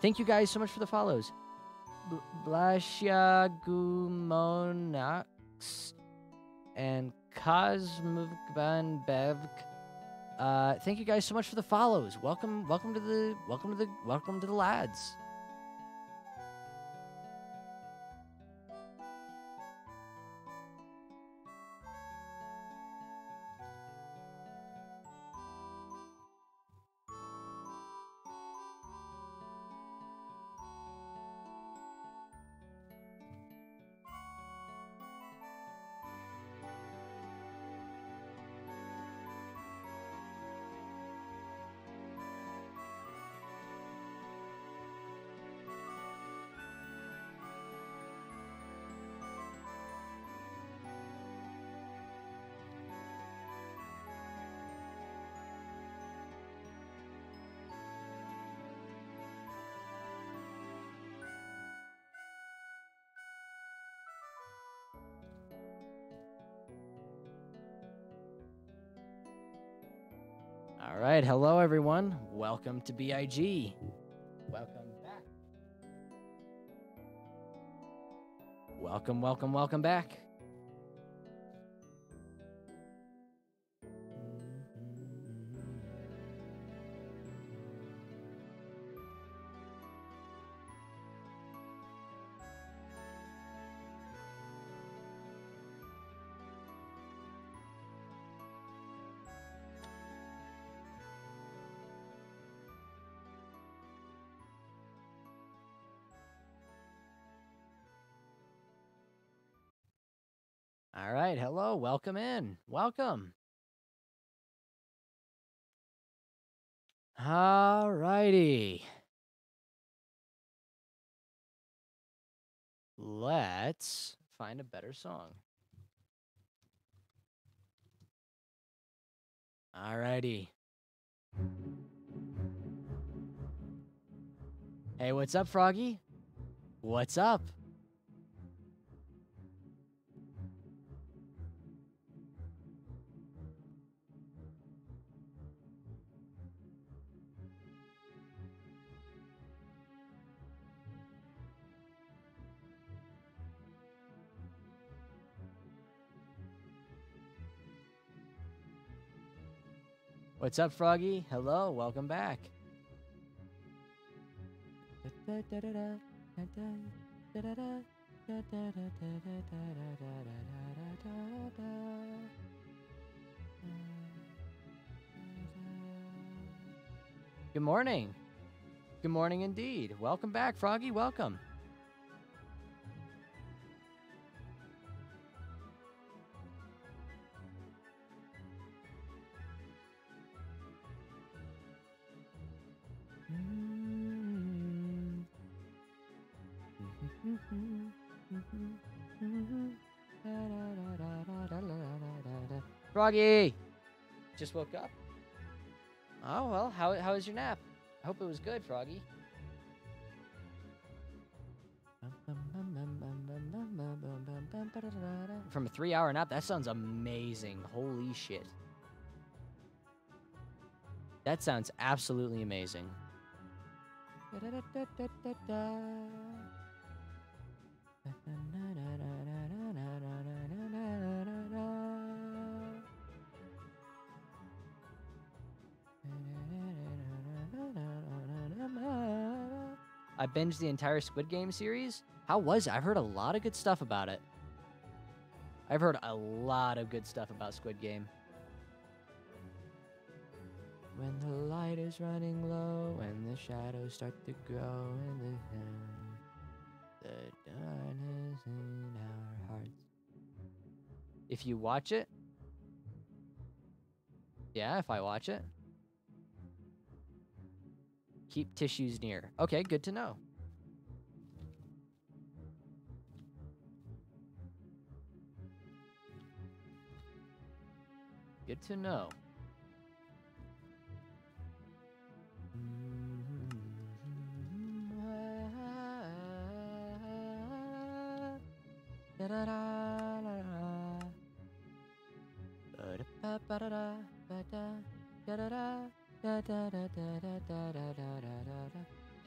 Thank you guys so much for the follows. Blashiagumonax and Cosmogban Bevk. Thank you guys so much for the follows. Welcome to the lads. All right, hello everyone. Welcome to B.I.G. Welcome back. Welcome back. All right, hello, welcome in. Welcome. All righty. Let's find a better song. All righty. Hey, what's up, Froggy? What's up? What's up, Froggy? Hello, welcome back. Good morning. Good morning indeed. Welcome back, Froggy. Welcome. Froggy! Just woke up? Oh, well, how was your nap? I hope it was good, Froggy. From a 3-hour nap? That sounds amazing. Holy shit. That sounds absolutely amazing. I binged the entire Squid Game series. How was it? I've heard a lot of good stuff about it. I've heard a lot of good stuff about Squid Game. When the light is running low and the shadows start to grow and the darkness in our hearts. If you watch it? Yeah, if I watch it. Keep tissues near. Okay, good to know. Good to know.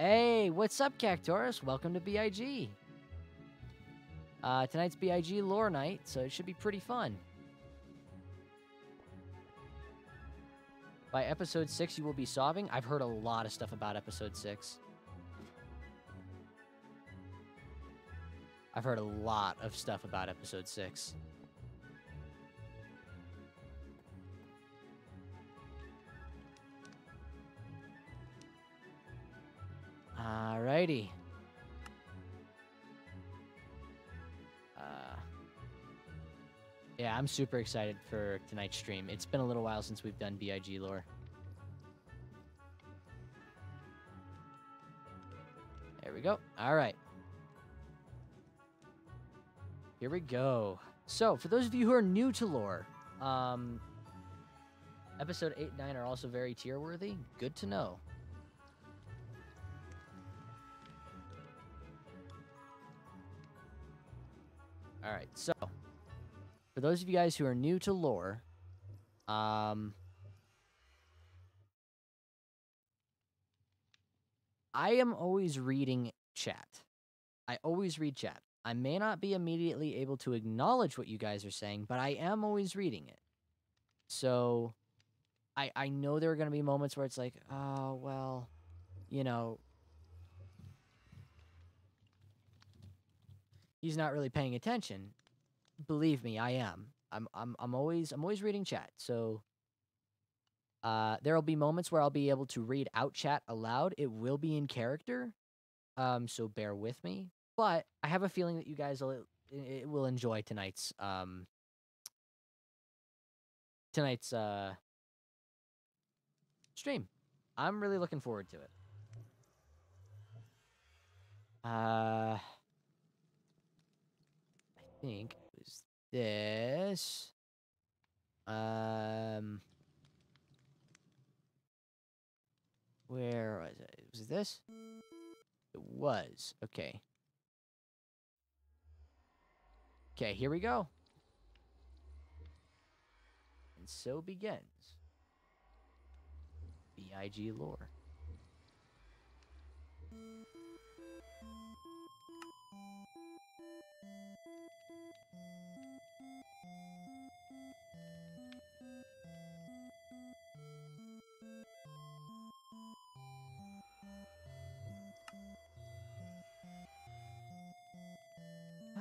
Hey, what's up, Cactorus? Welcome to B.I.G. Tonight's B.I.G. lore night, so it should be pretty fun. By episode 6, you will be sobbing. I've heard a lot of stuff about episode 6. I've heard a lot of stuff about episode 6. Alrighty. Yeah, I'm super excited for tonight's stream. It's been a little while since we've done B.I.G. lore. There we go. All right. Here we go. So, for those of you who are new to lore, episode 8 and 9 are also very tier worthy. Good to know. All right, so for those of you guys who are new to lore, I am always reading chat. I always read chat. I may not be immediately able to acknowledge what you guys are saying, but I am always reading it. So I know there are going to be moments where it's like, oh, well, you know, he's not really paying attention. Believe me, I am. I'm always reading chat. So there'll be moments where I'll be able to read out chat aloud. It will be in character. So bear with me. But I have a feeling that you guys will enjoy tonight's stream. I'm really looking forward to it. I think it was this. Where was it? Was it this? It was. Okay. Okay, here we go. And so begins B.I.G. lore.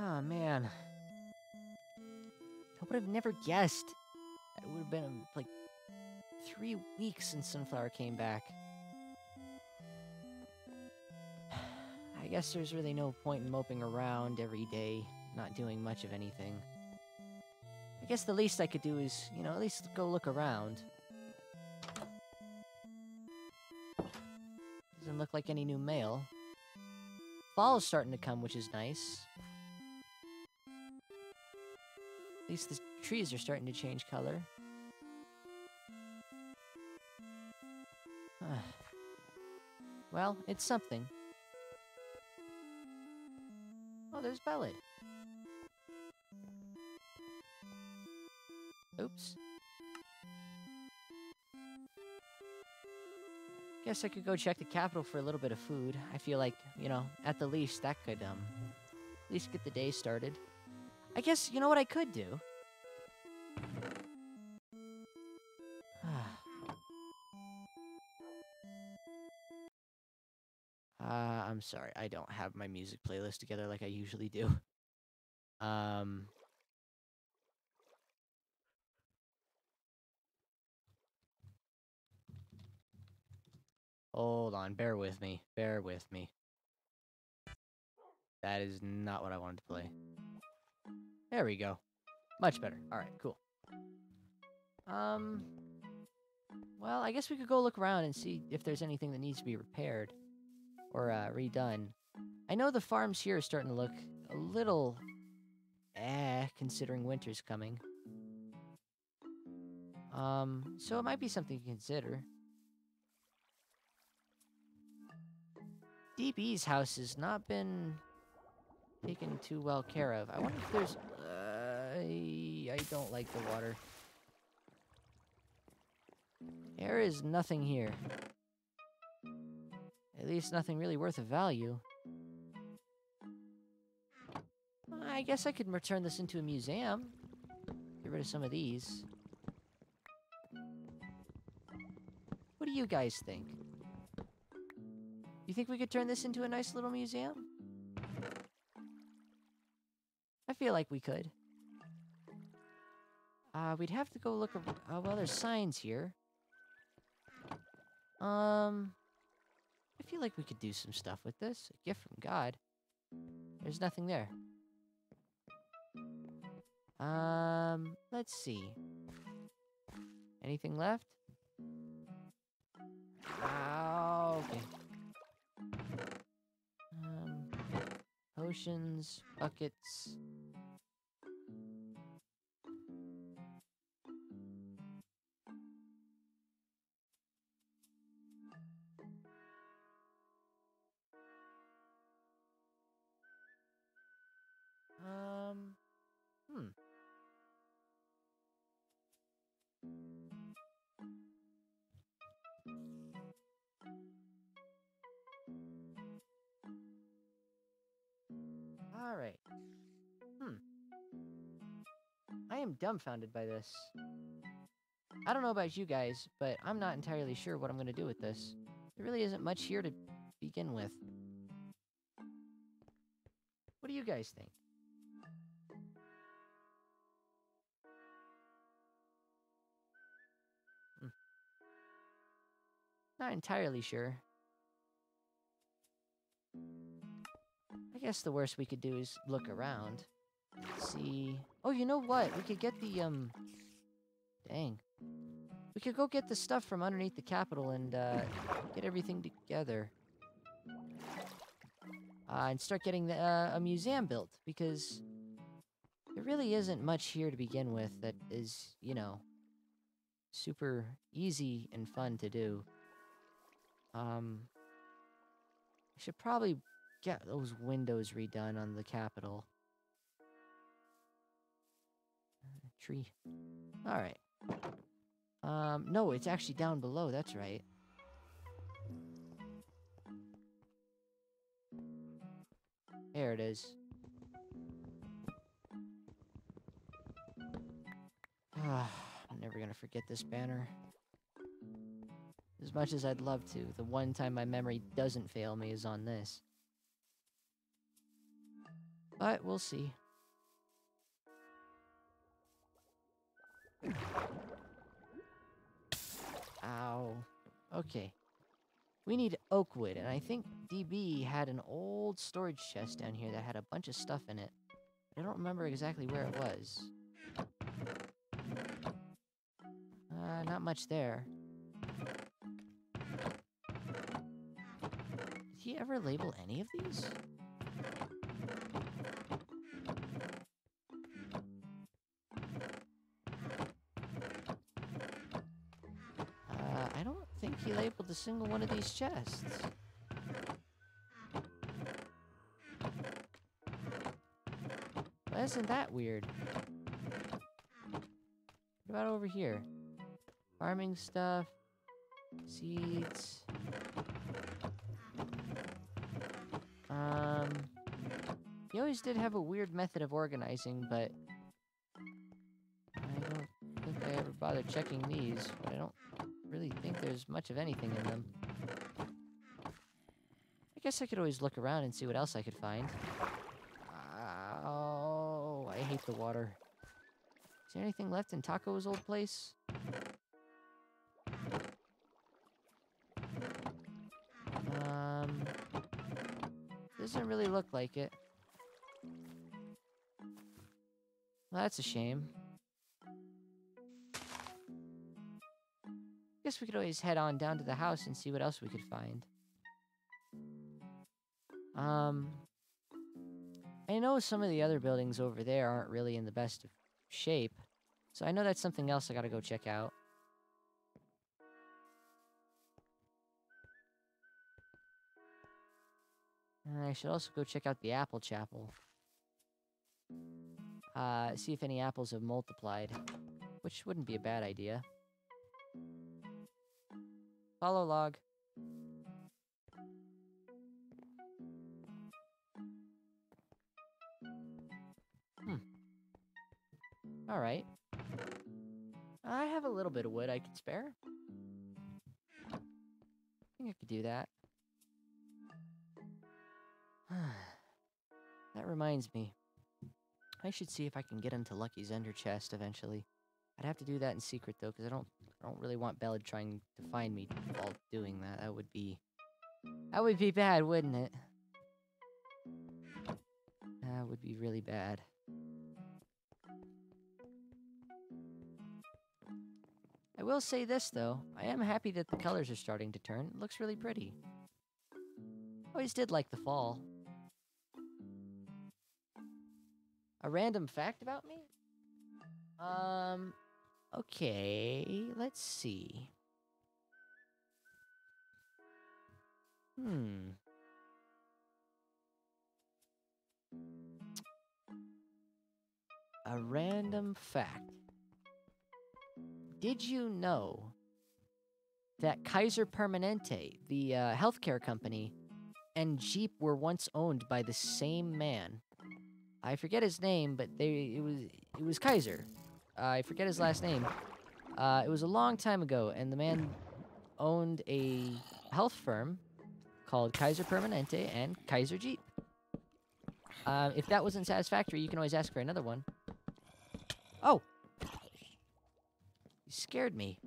Oh, man. I would have never guessed. It would have been like 3 weeks since Sunflower came back. I guess there's really no point in moping around every day, not doing much of anything. I guess the least I could do is, you know, at least go look around. Doesn't look like any new mail. Fall's starting to come, which is nice. At least the trees are starting to change color. Well, it's something. Oh, there's Bellet. Oops. Guess I could go check the capital for a little bit of food. I feel like, you know, at the least, that could, at least get the day started. I guess, you know what I could do? I'm sorry, I don't have my music playlist together like I usually do. Hold on, bear with me. Bear with me. That is not what I wanted to play. There we go. Much better. Alright, cool. Well, I guess we could go look around and see if there's anything that needs to be repaired. Or, redone. I know the farms here are starting to look a little... considering winter's coming. So it might be something to consider. DB's house has not been taken too well care of. I wonder if there's... I don't like the water. There is nothing here. At least nothing really worth of value. I guess I could turn this into a museum. Get rid of some of these. What do you guys think? You think we could turn this into a nice little museum? I feel like we could. We'd have to go look over... well, there's signs here. I feel like we could do some stuff with this. A gift from God. There's nothing there. Let's see. Anything left? Okay. Potions, buckets. Alright. I am dumbfounded by this. I don't know about you guys, but I'm not entirely sure what I'm going to do with this. There really isn't much here to begin with. What do you guys think? Not entirely sure. I guess the worst we could do is look around. See... Oh, you know what? We could get the, Dang. We could go get the stuff from underneath the Capitol and, get everything together. And start getting the, a museum built, because there really isn't much here to begin with that is, you know, super easy and fun to do. I should probably get those windows redone on the Capitol. Tree. Alright. No, it's actually down below, that's right. There it is. I'm never gonna forget this banner. As much as I'd love to, the one time my memory doesn't fail me is on this. But we'll see. Ow. Okay. We need oak wood, and I think DB had an old storage chest down here that had a bunch of stuff in it. I don't remember exactly where it was. Not much there. Did he ever label any of these? I don't think he labeled a single one of these chests. Well, isn't that weird? What about over here? Farming stuff, seeds. He always did have a weird method of organizing, but I don't think I ever bothered checking these. But I don't really think there's much of anything in them. I guess I could always look around and see what else I could find. Oh, I hate the water. Is there anything left in Taco's old place? Doesn't really look like it. Well, that's a shame. Guess we could always head on down to the house and see what else we could find. I know some of the other buildings over there aren't really in the best of shape, so I know that's something else I gotta go check out. And I should also go check out the Apple Chapel. See if any apples have multiplied, which wouldn't be a bad idea. Follow log. Alright. I have a little bit of wood I could spare. I think I could do that. That reminds me. I should see if I can get into Lucky's Ender chest eventually. I'd have to do that in secret though, because I don't really want Bella trying to find me while doing that. That would be bad, wouldn't it? That would be really bad. I will say this though, I am happy that the colors are starting to turn. It looks really pretty. Always did like the fall. A random fact about me? Okay, let's see. A random fact. Did you know that Kaiser Permanente, the healthcare company, and Jeep were once owned by the same man? I forget his name, but it was Kaiser. I forget his last name. It was a long time ago, and the man owned a health firm called Kaiser Permanente and Kaiser Jeep. If that wasn't satisfactory, you can always ask for another one. Oh! You scared me.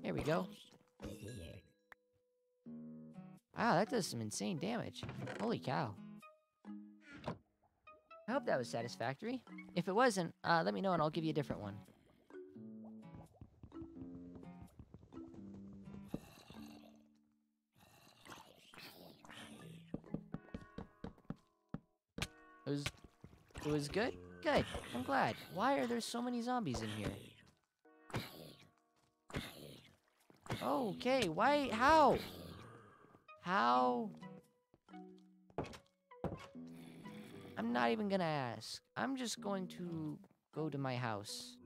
There we go. Wow, that does some insane damage. Holy cow. I hope that was satisfactory. If it wasn't, let me know and I'll give you a different one. It was good? Good. I'm glad. Why are there so many zombies in here? Okay, why? How? How? I'm not even gonna ask. I'm just going to go to my house.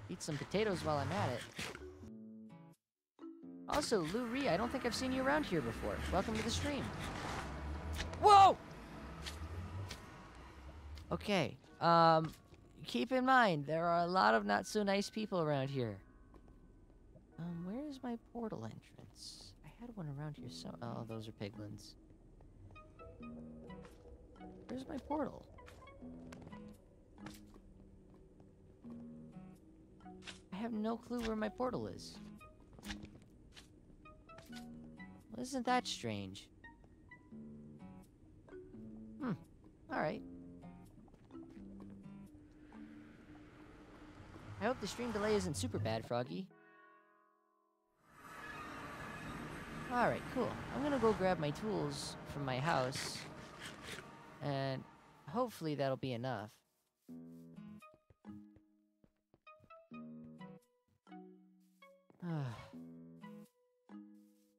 Eat some potatoes while I'm at it. Also, Lou Ree, I don't think I've seen you around here before. Welcome to the stream. Whoa! Okay, keep in mind, there are a lot of not so nice people around here. Where is my portal entrance? I had one around here so— oh, those are piglins. Where's my portal? I have no clue where my portal is. Well, isn't that strange? Alright. I hope the stream delay isn't super bad, Froggy. Alright, cool. I'm gonna go grab my tools from my house. And hopefully that'll be enough.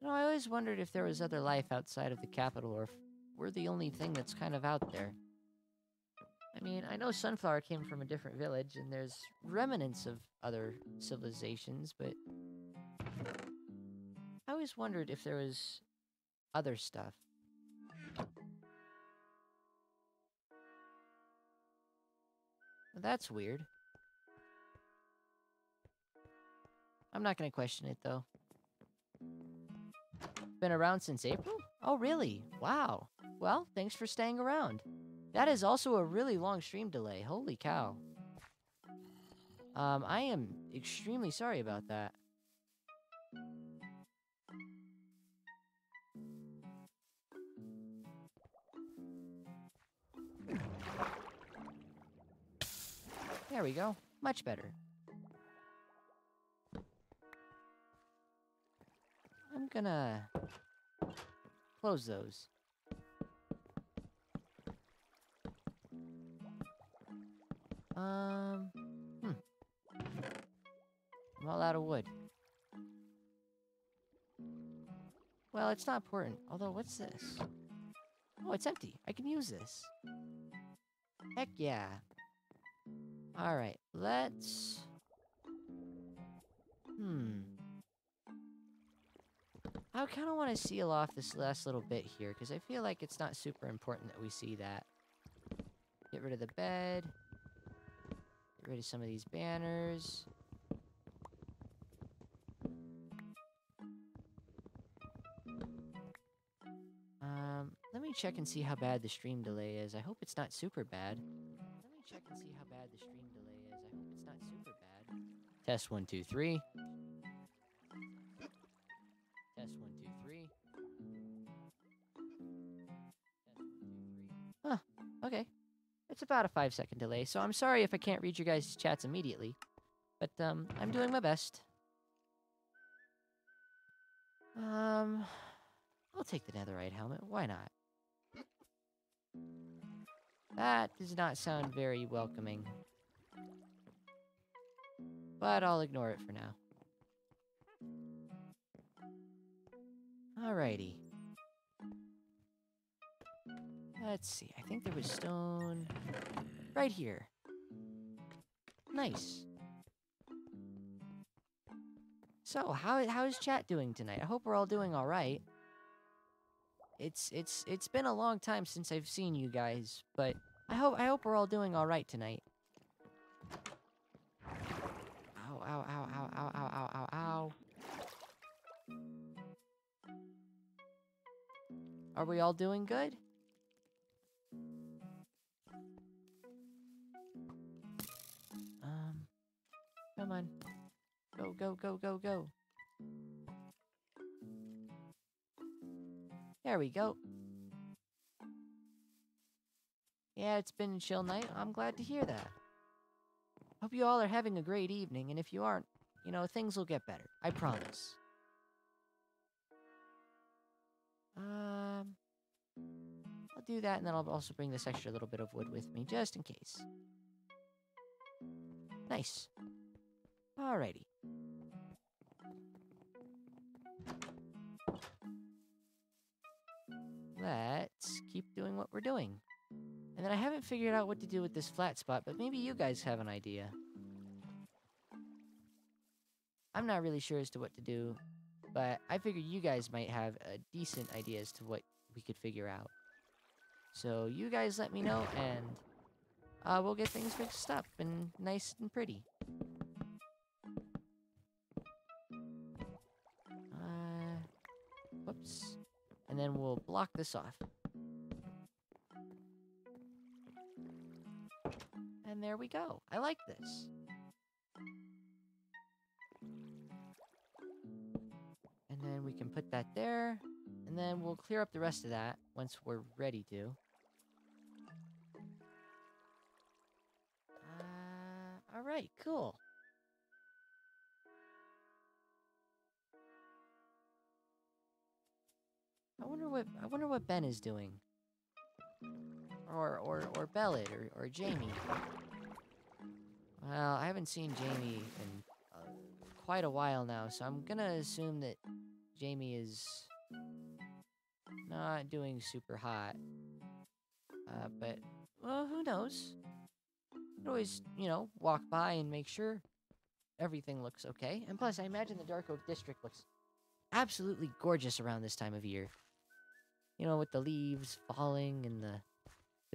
You know, I always wondered if there was other life outside of the capital, or if we're the only thing that's kind of out there. I mean, I know Sunflower came from a different village, and there's remnants of other civilizations, but I always wondered if there was other stuff. Well, that's weird. I'm not gonna question it, though. Been around since April? Oh, really? Wow. Well, thanks for staying around. That is also a really long stream delay. Holy cow. I am extremely sorry about that. There we go. Much better. I'm gonna close those. I'm all out of wood. Well, it's not important. Although, what's this? Oh, it's empty. I can use this. Heck yeah. Alright, let's... I kind of want to seal off this last little bit here, because I feel like it's not super important that we see that. Get rid of the bed. Get rid of some of these banners. Let me check and see how bad the stream delay is. I hope it's not super bad. Let me check and see how bad the stream delay is. I hope it's not super bad. Test 1, 2, 3. Test 1, 2, 3. Test 1, 2, 3. Huh. Okay. It's about a 5-second delay, so I'm sorry if I can't read your guys' chats immediately. But, I'm doing my best. I'll take the netherite helmet. Why not? That does not sound very welcoming. But I'll ignore it for now. Alrighty. Let's see. I think there was stone right here. Nice. So, how's chat doing tonight? I hope we're all doing all right. It's been a long time since I've seen you guys, but I hope we're all doing all right tonight. Ow, ow, ow, ow, ow, ow, ow, ow, ow. Are we all doing good? Come on. Go, go, go, go, go. There we go. Yeah, it's been a chill night. I'm glad to hear that. Hope you all are having a great evening, and if you aren't, you know, things will get better. I promise. I'll do that, and then I'll also bring this extra little bit of wood with me, just in case. Nice. Alrighty. Let's keep doing what we're doing. And then I haven't figured out what to do with this flat spot, but maybe you guys have an idea. I'm not really sure as to what to do, but I figured you guys might have a decent idea as to what we could figure out. So you guys let me know, and we'll get things fixed up and nice and pretty. Whoops. And then we'll block this off. And there we go. I like this. And then we can put that there. And then we'll clear up the rest of that once we're ready to. Alright, cool. I wonder what Ben is doing. Or Bellet, or Jamie. Well, I haven't seen Jamie in quite a while now, so I'm gonna assume that Jamie is not doing super hot. But, well, who knows? You could always, you know, walk by and make sure everything looks okay. And plus, I imagine the Dark Oak District looks absolutely gorgeous around this time of year. You know, with the leaves falling and the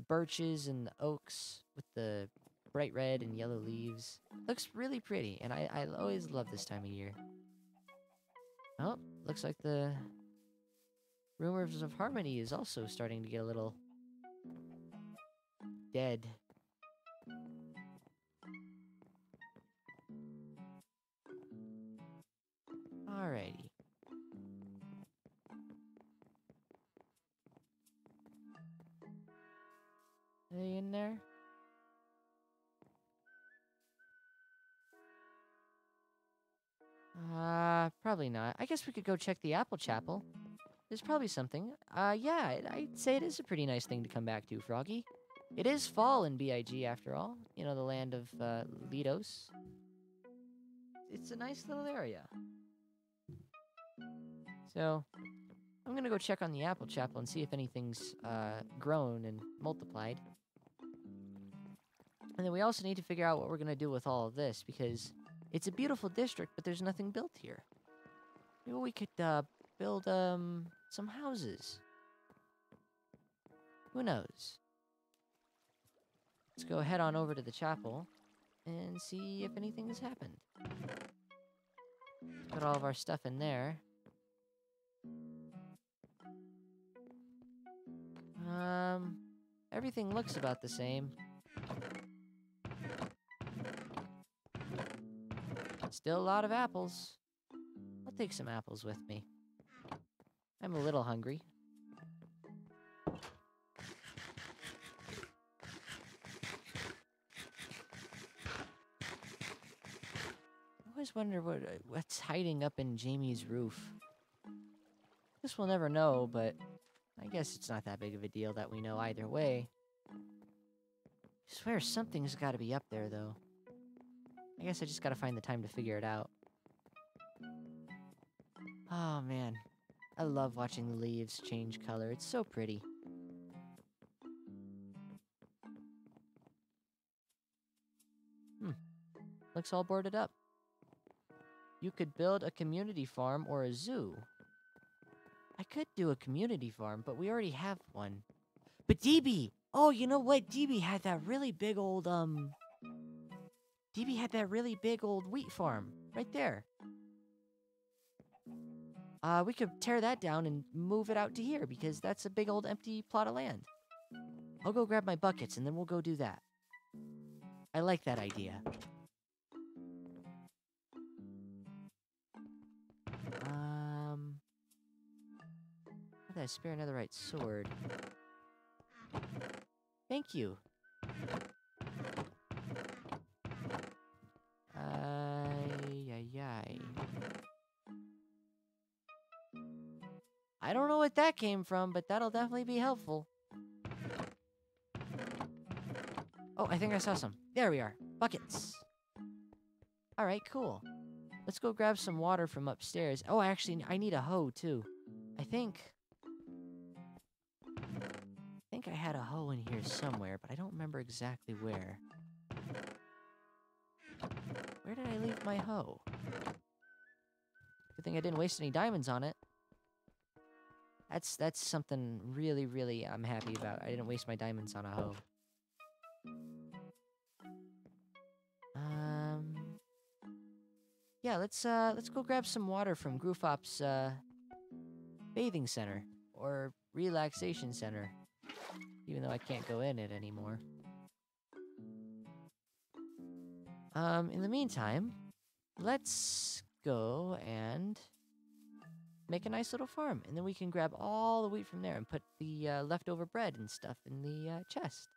birches and the oaks with the bright red and yellow leaves. Looks really pretty, and I always love this time of year. Oh, looks like the Rumors of Harmony is also starting to get a little dead. Alrighty. Are they in there? Probably not. I guess we could go check the Apple Chapel. There's probably something. Yeah, I'd say it is a pretty nice thing to come back to, Froggy. It is fall in B.I.G. after all. You know, the land of, Lidos. It's a nice little area. So, I'm gonna go check on the Apple Chapel and see if anything's, grown and multiplied. And then we also need to figure out what we're gonna do with all of this, because it's a beautiful district, but there's nothing built here. Maybe we could, build, some houses. Who knows? Let's go head on over to the chapel and see if anything has happened. Put all of our stuff in there. Everything looks about the same. Still a lot of apples. I'll take some apples with me. I'm a little hungry. I always wonder what's hiding up in Jamie's roof. Guess we'll never know, but I guess it's not that big of a deal that we know either way. I swear something's got to be up there, though. I guess I just gotta find the time to figure it out. Oh, man. I love watching the leaves change color. It's so pretty. Looks all boarded up. You could build a community farm or a zoo. I could do a community farm, but we already have one. But DB! Oh, you know what? DB had that really big old, DB had that really big old wheat farm. Right there. We could tear that down and move it out to here, because that's a big old empty plot of land. I'll go grab my buckets, and then we'll go do that. I like that idea. How did I spare another right sword? Thank you. I don't know what that came from, but that'll definitely be helpful. Oh, I think I saw some. There we are. Buckets. Alright, cool. Let's go grab some water from upstairs. Oh, actually, I need a hoe, too. I think I had a hoe in here somewhere, but I don't remember exactly where. Where did I leave my hoe? Good thing I didn't waste any diamonds on it. That's something really, really I'm happy about. I didn't waste my diamonds on a hoe. Yeah, let's go grab some water from Groofop's bathing center or relaxation center. Even though I can't go in it anymore. In the meantime, let's go and make a nice little farm. And then we can grab all the wheat from there and put the leftover bread and stuff in the chest.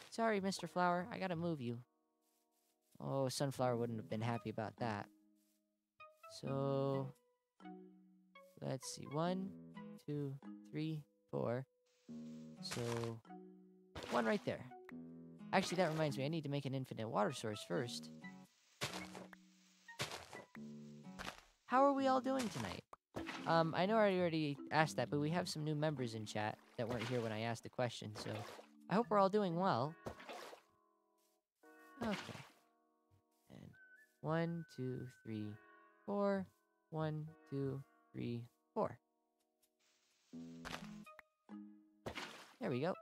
Sorry, Mr. Flower, I gotta move you. Oh, Sunflower wouldn't have been happy about that. So, let's see. 1, 2, 3, 4. So, 1 right there. Actually, that reminds me, I need to make an infinite water source first. How are we all doing tonight? I know I already asked that, but we have some new members in chat that weren't here when I asked the question, so I hope we're all doing well. Okay. And 1, 2, 3, 4. 1, 2, 3, 4. There we go.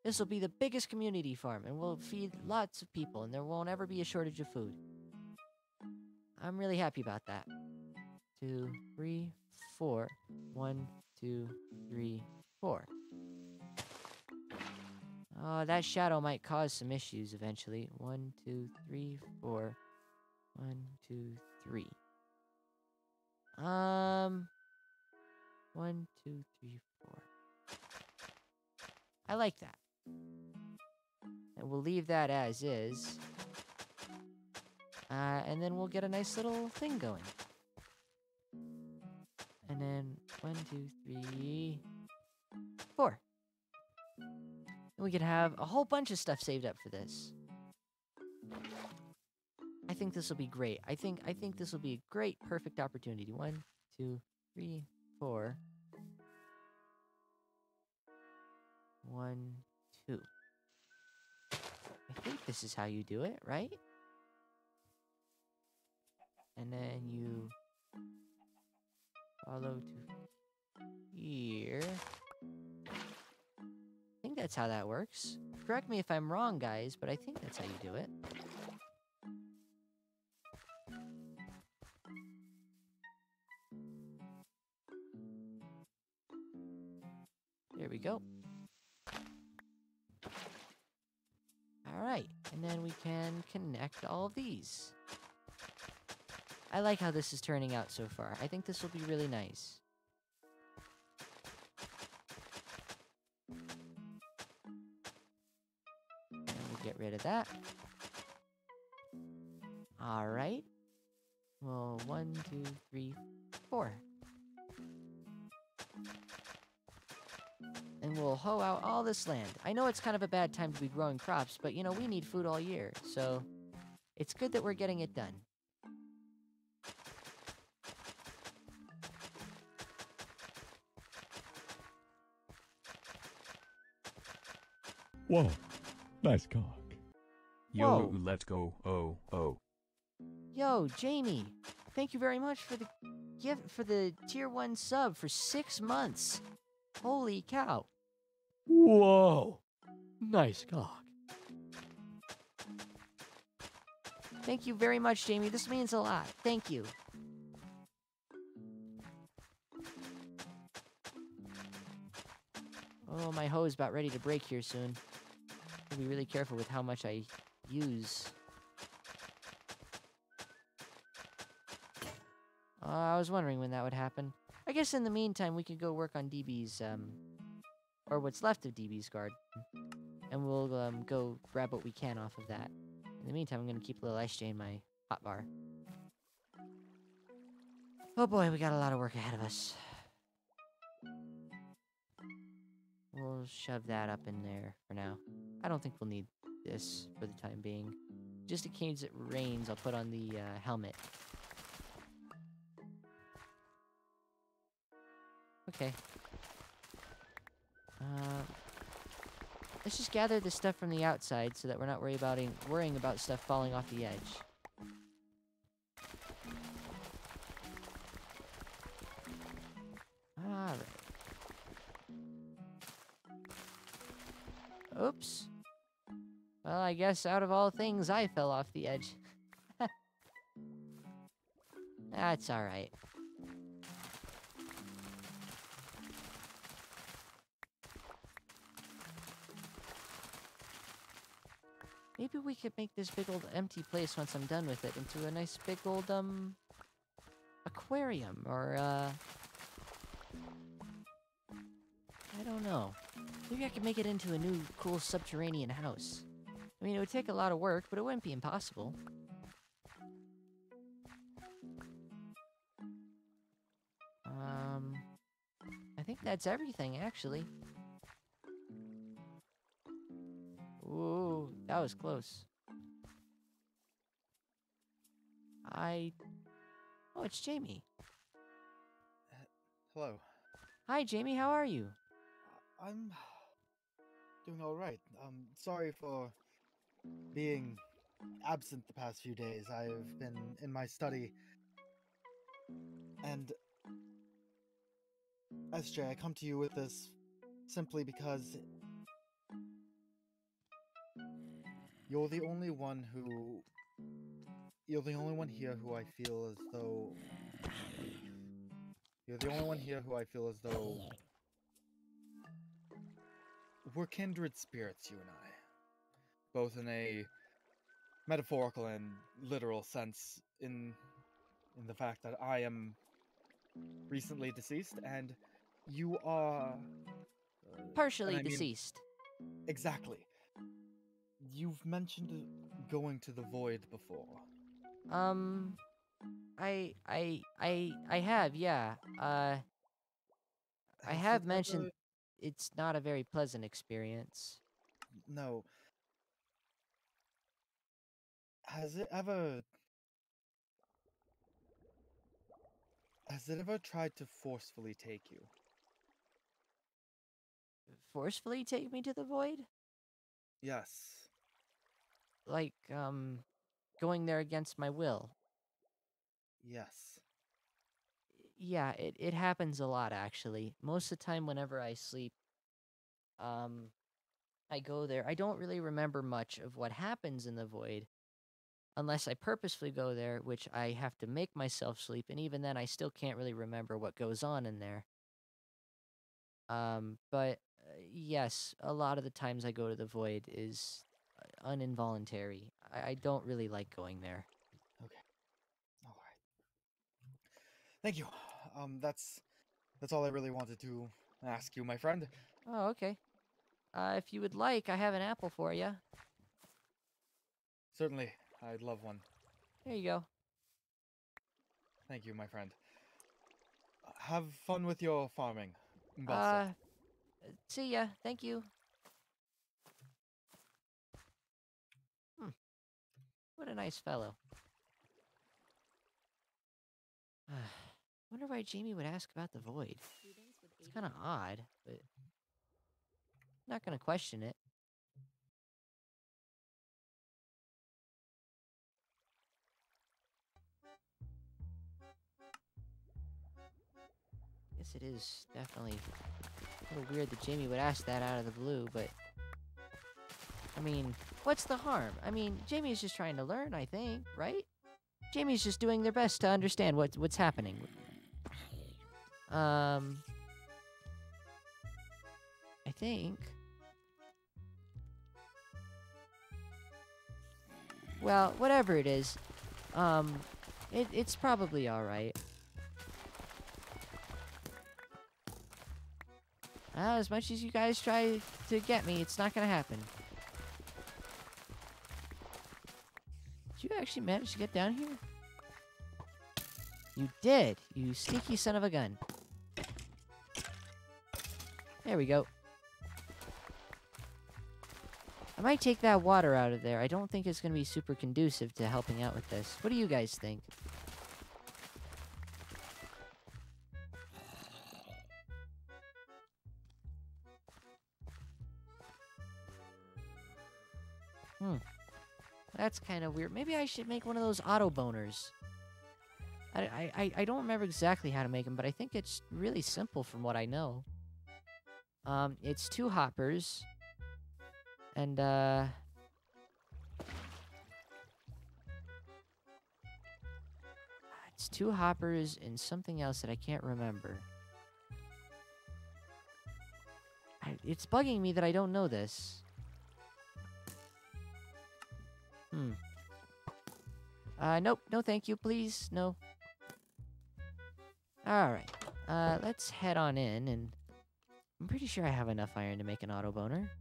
This will be the biggest community farm, and we'll feed lots of people, and there won't ever be a shortage of food. I'm really happy about that. 2, 3, 4. 1, 2, 3, 4. Oh, that shadow might cause some issues eventually. 1, 2, 3, 4. 1, 2, 3. 1, 2, 3, 4. I like that. And we'll leave that as is. And then we'll get a nice little thing going. And then 1, 2, 3, 4. And we could have a whole bunch of stuff saved up for this. I think this will be great. I think this will be a great, perfect opportunity. 1, 2, 3, 4. 1, 2. I think this is how you do it, right? And then you follow to here. I think that's how that works. Correct me if I'm wrong, guys, but I think that's how you do it. There we go. Alright, and then we can connect all of these. I like how this is turning out so far. I think this will be really nice. And we'll get rid of that. Alright. Well, 1, 2, 3, 4. And we'll hoe out all this land. I know it's kind of a bad time to be growing crops, but you know, we need food all year, so it's good that we're getting it done. Whoa, nice cock. Yo, Whoa. let's go. Oh. Yo, Jamie, thank you very much for the gift for the tier 1 sub for 6 months. Holy cow. Whoa. Nice cock. Thank you very much, Jamie. This means a lot. Thank you. Oh, my hoe is about ready to break here soon. I'll be really careful with how much I use. I was wondering when that would happen. I guess in the meantime, we could go work on DB's, or what's left of DB's guard. And we'll, go grab what we can off of that. In the meantime, I'm gonna keep a little SJ in my hotbar. Oh boy, we got a lot of work ahead of us. We'll shove that up in there for now. I don't think we'll need this for the time being. Just in case it rains, I'll put on the, helmet. Okay. Let's just gather the stuff from the outside so that we're not worrying about stuff falling off the edge. Alright. Oops. Well, I guess out of all things, I fell off the edge. That's alright. Maybe we could make this big old empty place once I'm done with it into a nice big old, aquarium, or, I don't know. Maybe I could make it into a new, cool subterranean house. I mean, it would take a lot of work, but it wouldn't be impossible. I think that's everything, actually. Ooh, that was close. Oh, it's Jamie. Hello. Hi, Jamie, how are you? I'm doing all right. Sorry for being absent the past few days. I've been in my study. And SJ, I come to you with this simply because you're the only one here who I feel as though we're kindred spirits, you and I. Both in a metaphorical and literal sense, in the fact that I am recently deceased and you are Partially and I mean, deceased. exactly. You've mentioned going to the void before. I have, yeah. I Has have it mentioned ever... it's not a very pleasant experience. No. Has it ever tried to forcefully take you? Forcefully take me to the void? Yes. Like, going there against my will. Yes. Yeah, it happens a lot actually. Most of the time whenever I sleep, um I go there. I don't really remember much of what happens in the void unless I purposefully go there, which I have to make myself sleep, and even then I still can't really remember what goes on in there. But yes, a lot of the times I go to the void is uninvoluntary. I don't really like going there. Okay. All right. Thank you. That's all I really wanted to ask you, my friend. Oh, okay. If you would like, I have an apple for you. Certainly, I'd love one. There you go. Thank you, my friend. Have fun with your farming, Mbasa. Uh, See ya. Thank you. Hmm, what a nice fellow. Wonder why Jamie would ask about the void. It's kind of odd, but not gonna question it. Guess it is definitely a little weird that Jamie would ask that out of the blue, but I mean, what's the harm? I mean, Jamie's just trying to learn, I think, right? Jamie's just doing their best to understand what's happening. I think. Well, whatever it is, um, it's probably all right. As much as you guys try to get me, it's not gonna happen. Did you actually manage to get down here? You did, you sneaky son of a gun. There we go. I might take that water out of there. I don't think it's going to be super conducive to helping out with this. What do you guys think? That's kind of weird. Maybe I should make one of those auto boners. I don't remember exactly how to make them, but I think it's really simple from what I know. It's 2 hoppers. And, it's 2 hoppers and something else that I can't remember. It's bugging me that I don't know this. Nope. No thank you, please. No. Alright. Let's head on in, and I'm pretty sure I have enough iron to make an auto boner.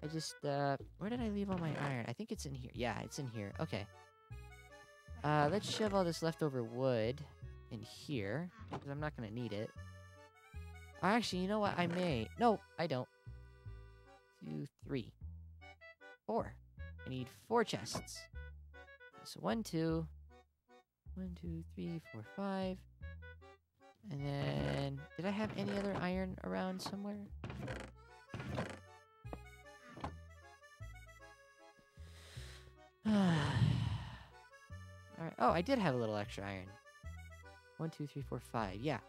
I just, where did I leave all my iron? I think it's in here. Yeah, it's in here. Okay. Let's shove all this leftover wood in here, because I'm not gonna need it. Actually, you know what? I may. No, I don't. 2, 3, 4. I need 4 chests. So 1, 2. 1, 2, 3, 4, 5. And then, did I have any other iron around somewhere? Alright. Oh, I did have a little extra iron. 1, 2, 3, 4, 5. Yeah.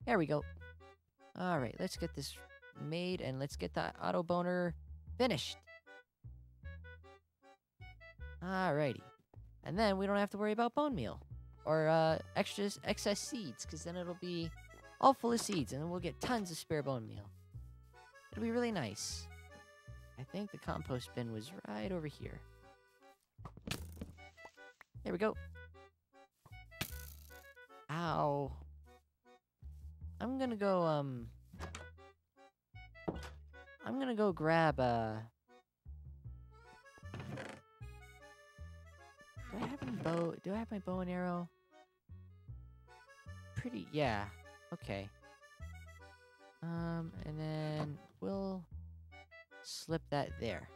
There we go. Alright, let's get this made and let's get the auto boner finished. Alrighty. And then we don't have to worry about bone meal. Or excess seeds, because then it'll be all full of seeds, and then we'll get tons of spare bone meal. It'll be really nice. I think the compost bin was right over here. There we go. Ow. I'm gonna go, I'm gonna go grab, do I have any bow? Do I have my bow and arrow? Yeah. Okay. And then we'll slip that there.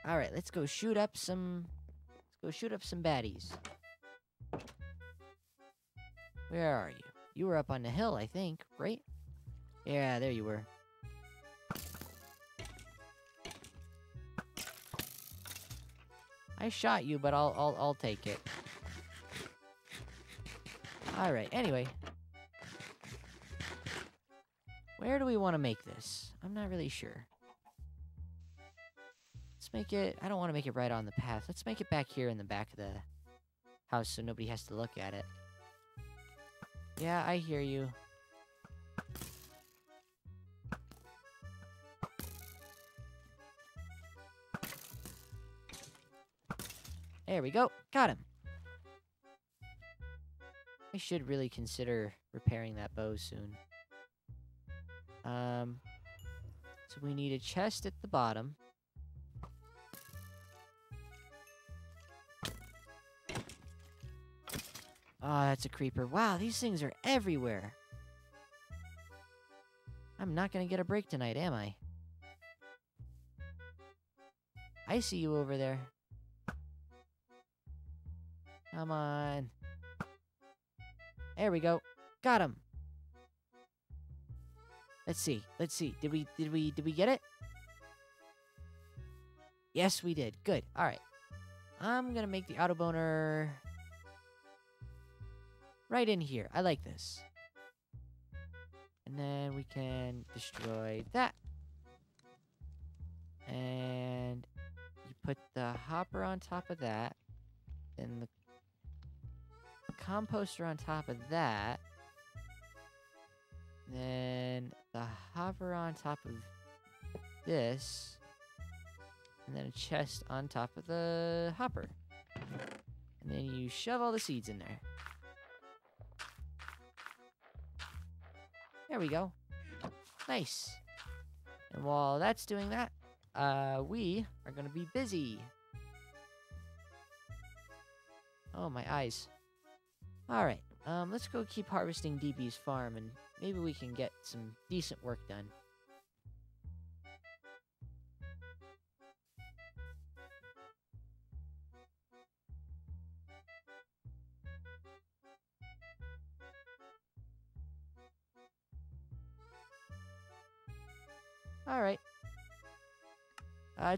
All right, let's go shoot up some. Let's go shoot up some baddies. Where are you? You were up on the hill, I think, right? Yeah, there you were. I shot you, but I'll take it. Alright, anyway. Where do we want to make this? I'm not really sure. Let's make it... I don't want to make it right on the path. Let's make it back here in the back of the house so nobody has to look at it. Yeah, I hear you. There we go. Got him. I should really consider repairing that bow soon. So we need a chest at the bottom. Oh, that's a creeper. Wow, these things are everywhere. I'm not gonna get a break tonight, am I? I see you over there. Come on. There we go. Got him. Let's see. Let's see. Did we get it? Yes, we did. Good. All right. I'm gonna make the auto boner right in here. I like this. And then we can destroy that. And you put the hopper on top of that. Then the composter on top of that. Then the hopper on top of this. And then a chest on top of the hopper. And then you shove all the seeds in there. There we go. Nice. And while that's doing that, we are going to be busy. Oh, my eyes. Alright, let's go keep harvesting DB's farm, and maybe we can get some decent work done. Alright.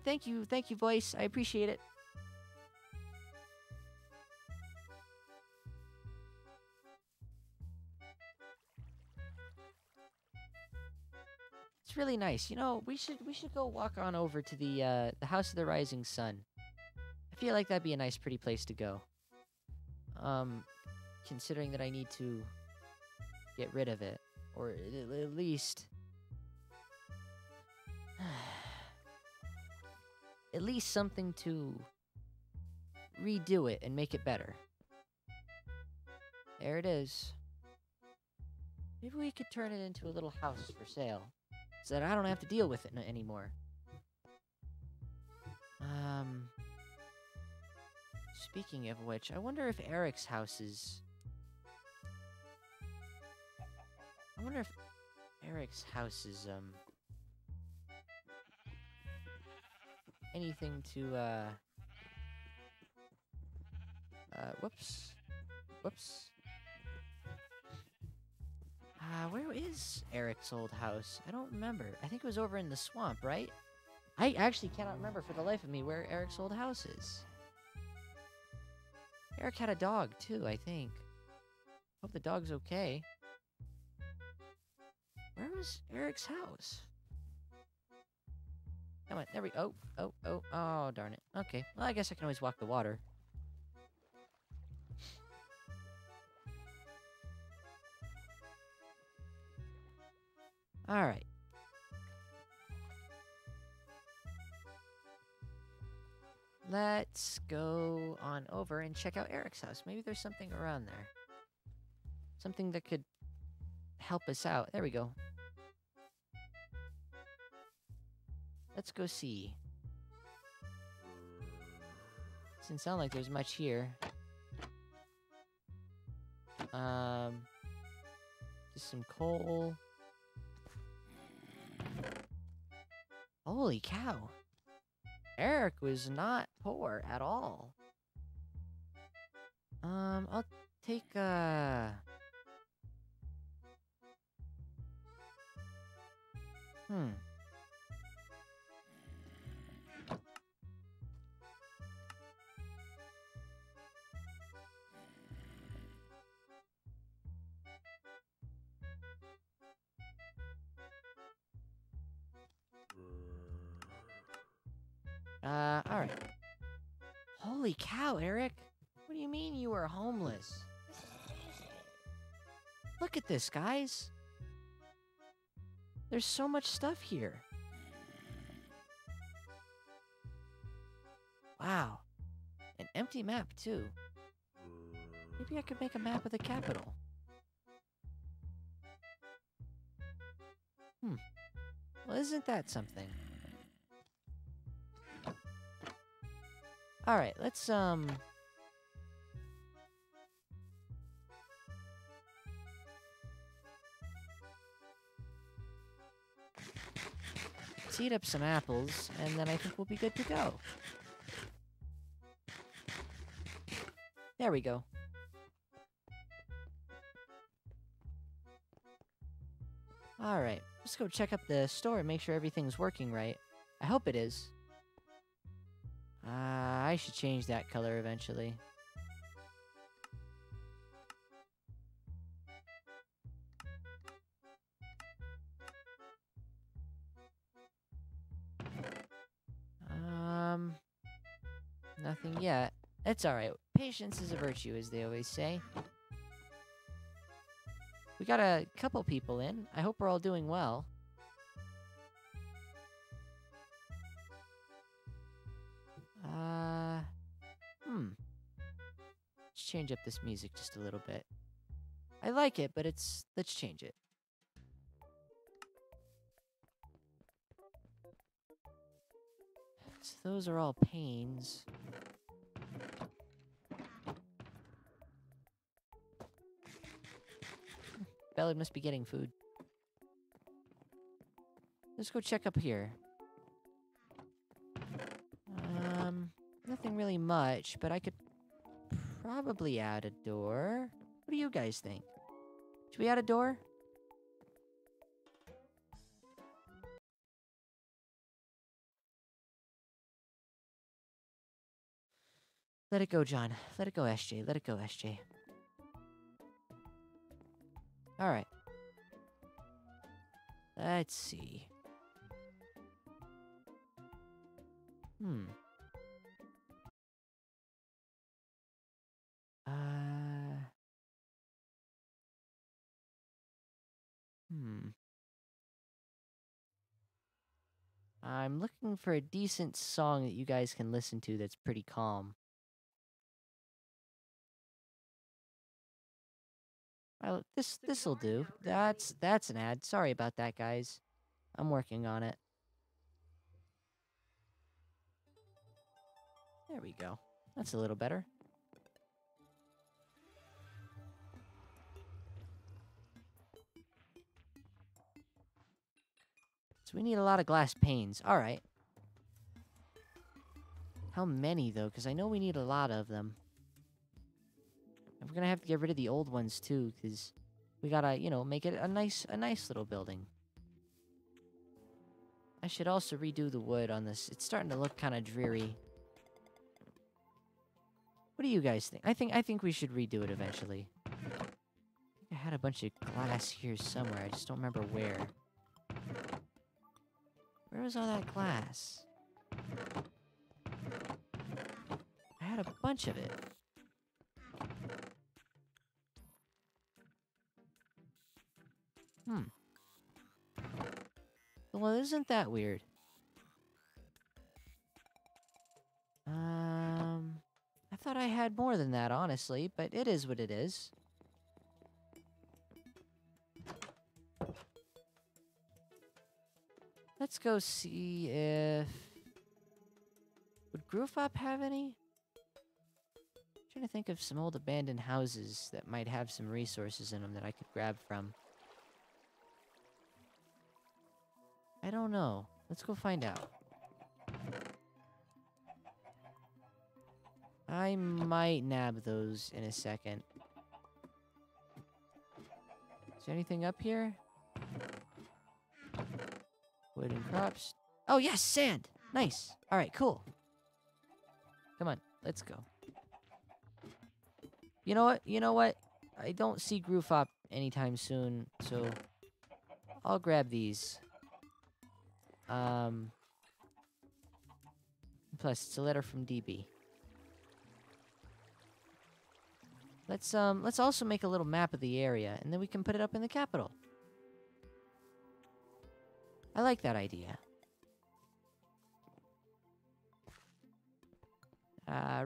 Thank you, voice. I appreciate it. It's really nice. You know, we should go walk on over to the House of the Rising Sun. I feel like that'd be a nice, pretty place to go. Considering that I need to get rid of it, or at least, at least something to redo it and make it better. There it is. Maybe we could turn it into a little house for sale, so that I don't have to deal with it anymore. Speaking of which, I wonder if Eric's house is... anything to, whoops. Where is Eric's old house? I don't remember. I think it was over in the swamp, right? I actually cannot remember for the life of me where Eric's old house is. Eric had a dog, too, I think. Hope the dog's okay. Where was Eric's house? Come on, there we go. Oh, darn it. Okay, well, I guess I can always walk the water. Alright. Let's go on over and check out Eric's house. Maybe there's something around there. Something that could help us out. There we go. Let's go see. Doesn't sound like there's much here. Just some coal. Holy cow. Eric was not poor at all. I'll take, Alright. Holy cow, Eric. What do you mean you were homeless? Look at this, guys. There's so much stuff here. Wow. An empty map, too. Maybe I could make a map of the capital. Well, isn't that something? Alright, let's, Let's eat up some apples, and then I think we'll be good to go. There we go. Alright, let's go check up the store and make sure everything's working right. I hope it is. I should change that color eventually. Nothing yet. It's alright. Patience is a virtue, as they always say. We got a couple people in. I hope we're all doing well. Let's change up this music just a little bit. I like it, but let's change it. So those are all panes. Ballard must be getting food. Let's go check up here. Nothing really much, but I could probably add a door. What do you guys think? Should we add a door? Let it go, John. Let it go, SJ. Let it go, SJ. Alright. Let's see. I'm looking for a decent song that you guys can listen to that's pretty calm. This'll do. That's an ad. Sorry about that, guys. I'm working on it. There we go. That's a little better. So we need a lot of glass panes. Alright. How many, though? Because I know we need a lot of them. And we're gonna have to get rid of the old ones, too, because we gotta, you know, make it a nice little building. I should also redo the wood on this. It's starting to look kind of dreary. What do you guys think? I think we should redo it eventually. I had a bunch of glass here somewhere. I just don't remember where. Where was all that glass? I had a bunch of it. Well, isn't that weird? I thought I had more than that, honestly, but it is what it is. Let's go see if... Would Groofop have any? I'm trying to think of some old abandoned houses that might have some resources in them that I could grab from. I don't know. Let's go find out. I might nab those in a second. Is there anything up here? Wooden crops. Oh, yes, sand! Nice! Alright, cool. Come on, let's go. You know what? You know what? I don't see Groofop anytime soon, so... I'll grab these. Plus, it's a letter from DB. Let's also make a little map of the area, and then we can put it up in the capital. I like that idea.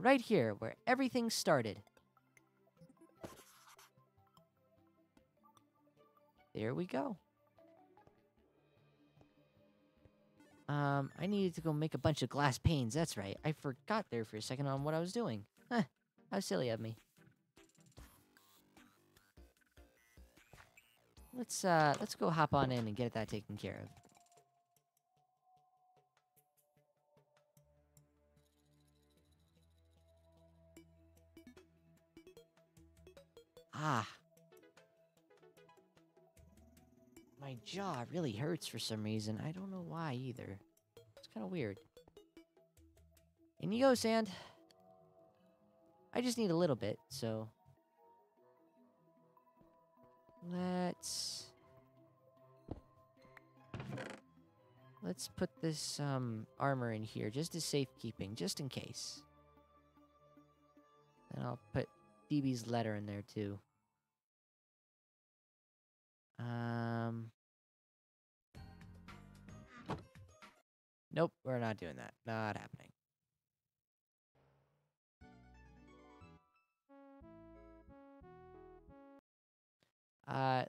Right here, where everything started. There we go. I needed to go make a bunch of glass panes, that's right. I forgot there for a second on what I was doing. Huh, how silly of me. Let's go hop on in and get that taken care of. Ah. My jaw really hurts for some reason. I don't know why either. It's kind of weird. In you go, sand. I just need a little bit, so... Let's put this, armor in here, just as safekeeping, just in case. And I'll put DB's letter in there, too. Nope, we're not doing that. Not happening.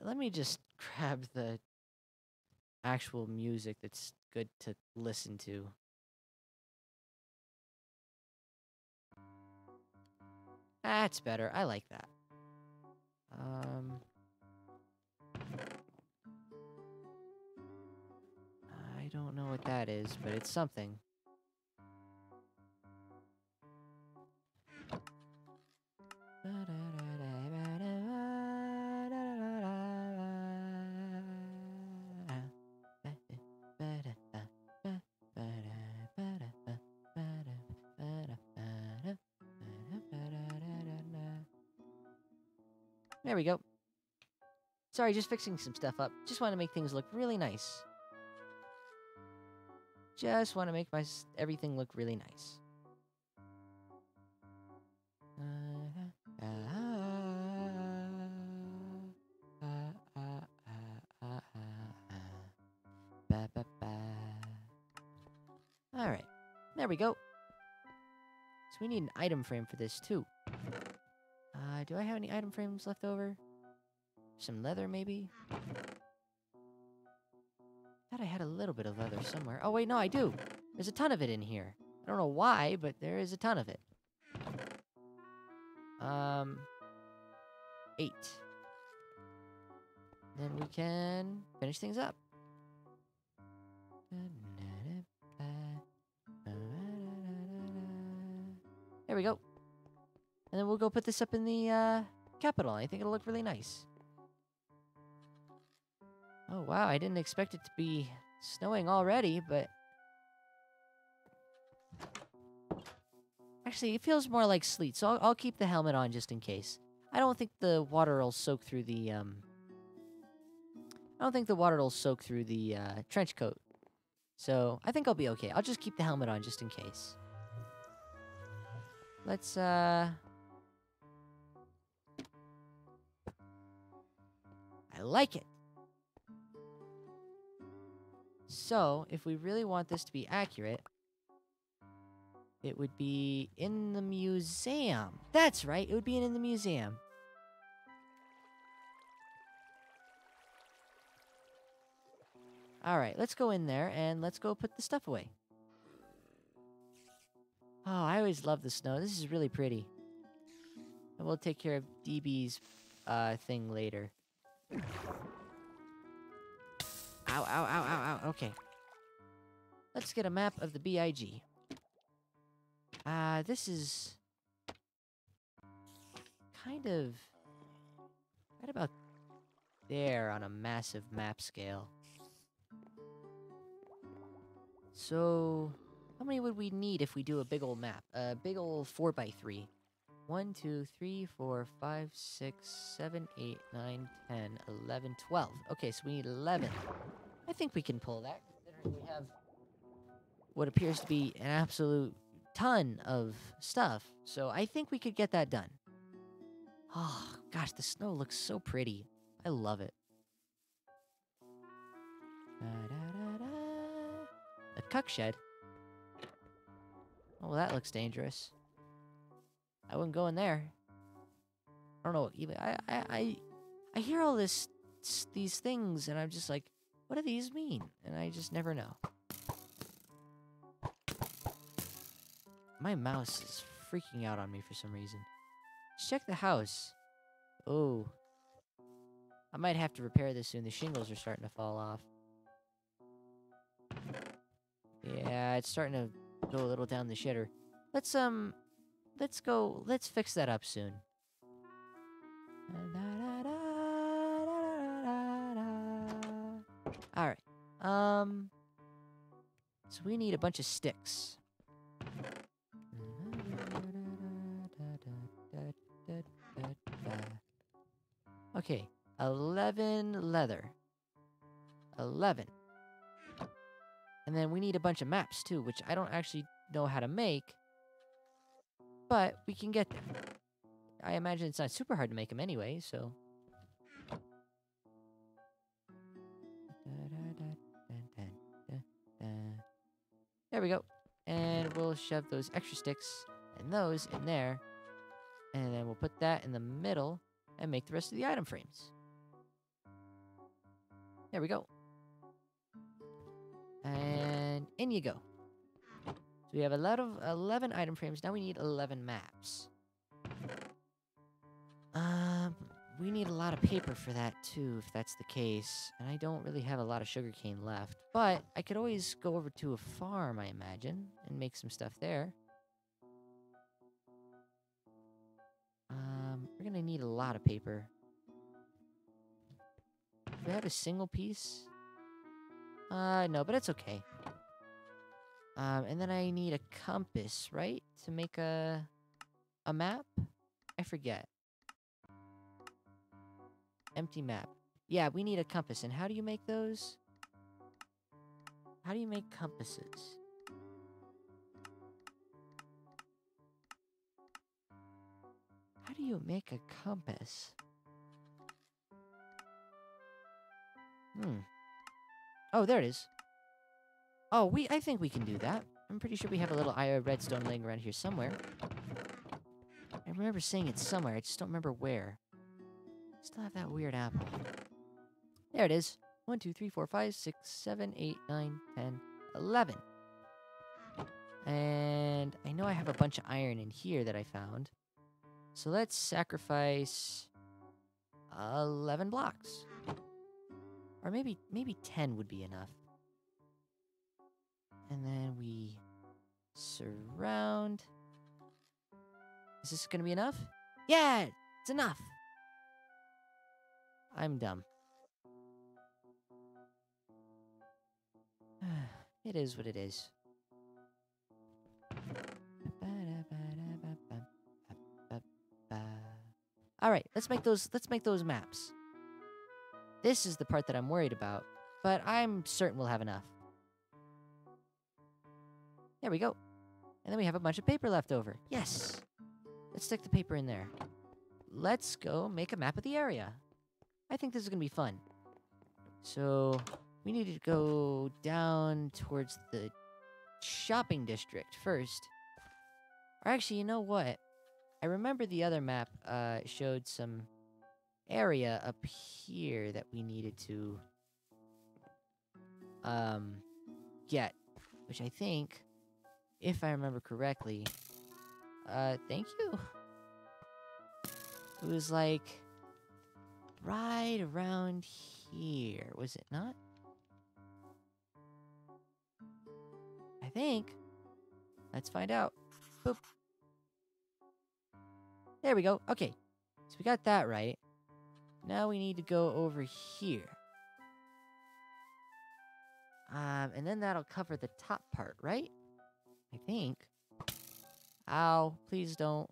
Let me just grab the actual music that's good to listen to. That's better. I like that. I don't know what that is, but it's something. There we go. Sorry, just fixing some stuff up. Just want to make things look really nice. Just want to make everything look really nice. Alright, there we go. So we need an item frame for this too. Do I have any item frames left over? Some leather, maybe? Thought I had a little bit of leather somewhere. Oh, wait, no, I do. There's a ton of it in here. I don't know why, but there is a ton of it. 8. Then we can finish things up. There we go. And then we'll go put this up in the, capital. I think it'll look really nice. Oh, wow, I didn't expect it to be snowing already, but... Actually, it feels more like sleet, so I'll keep the helmet on just in case. I don't think the water will soak through the, trench coat. So, I think I'll be okay. I'll just keep the helmet on just in case. Let's, I like it! So, if we really want this to be accurate, it would be in the museum. That's right, it would be in the museum. Alright, let's go in there and let's go put the stuff away. Oh, I always love the snow. This is really pretty. And we'll take care of DB's thing later. Ow, ow, ow, ow, ow. Okay. Let's get a map of the B.I.G. This is... kind of... right about there on a massive map scale. So... how many would we need if we do a big old map? A big old 4x3. 1, 2, 3, 4, 5, 6, 7, 8, 9, 10, 11, 12. Okay, so we need 11. I think we can pull that, considering we have what appears to be an absolute ton of stuff, so I think we could get that done. Oh, gosh, the snow looks so pretty. I love it. Da-da-da-da. The cuck shed. Oh, well, that looks dangerous. I wouldn't go in there. I don't know. Even I hear all these things, and I'm just like, what do these mean? And I just never know. My mouse is freaking out on me for some reason. Let's check the house. Oh. I might have to repair this soon. The shingles are starting to fall off. Yeah, it's starting to go a little down the shitter. Let's fix that up soon. Alright. So we need a bunch of sticks. Okay, 11 leather. 11. And then we need a bunch of maps too, which I don't actually know how to make. But we can get there. I imagine it's not super hard to make them anyway, so... There we go. And we'll shove those extra sticks and those in there. And then we'll put that in the middle and make the rest of the item frames. There we go. And in you go. So we have a lot of 11 item frames. Now we need 11 maps. We need a lot of paper for that too, if that's the case. And I don't really have a lot of sugarcane left. But I could always go over to a farm, I imagine, and make some stuff there. We're gonna need a lot of paper. Do we have a single piece? No, but it's okay. And then I need a compass, right? To make a map? I forget. Empty map. Yeah, we need a compass. And how do you make those? How do you make compasses? How do you make a compass? Oh, there it is. Oh, I think we can do that. I'm pretty sure we have a little redstone laying around here somewhere. I remember seeing it somewhere. I just don't remember where. Still have that weird apple. There it is. 1, 2, 3, 4, 5, 6, 7, 8, 9, 10, 11. And I know I have a bunch of iron in here that I found. So let's sacrifice 11 blocks. Or maybe 10 would be enough. And then we surround. Is this gonna be enough? Yeah, it's enough. I'm dumb. It is what it is. All right, let's make those maps. This is the part that I'm worried about, but I'm certain we'll have enough. There we go. And then we have a bunch of paper left over. Yes. Let's stick the paper in there. Let's go make a map of the area. I think this is going to be fun. So, we need to go down towards the shopping district first. Or actually, you know what? I remember the other map showed some area up here that we needed to get. Which I think, if I remember correctly... thank you. It was like... right around here, was it not? I think. Let's find out. Boop. There we go. Okay. So we got that right. Now we need to go over here. And then that'll cover the top part, right? I think. Ow. Please don't.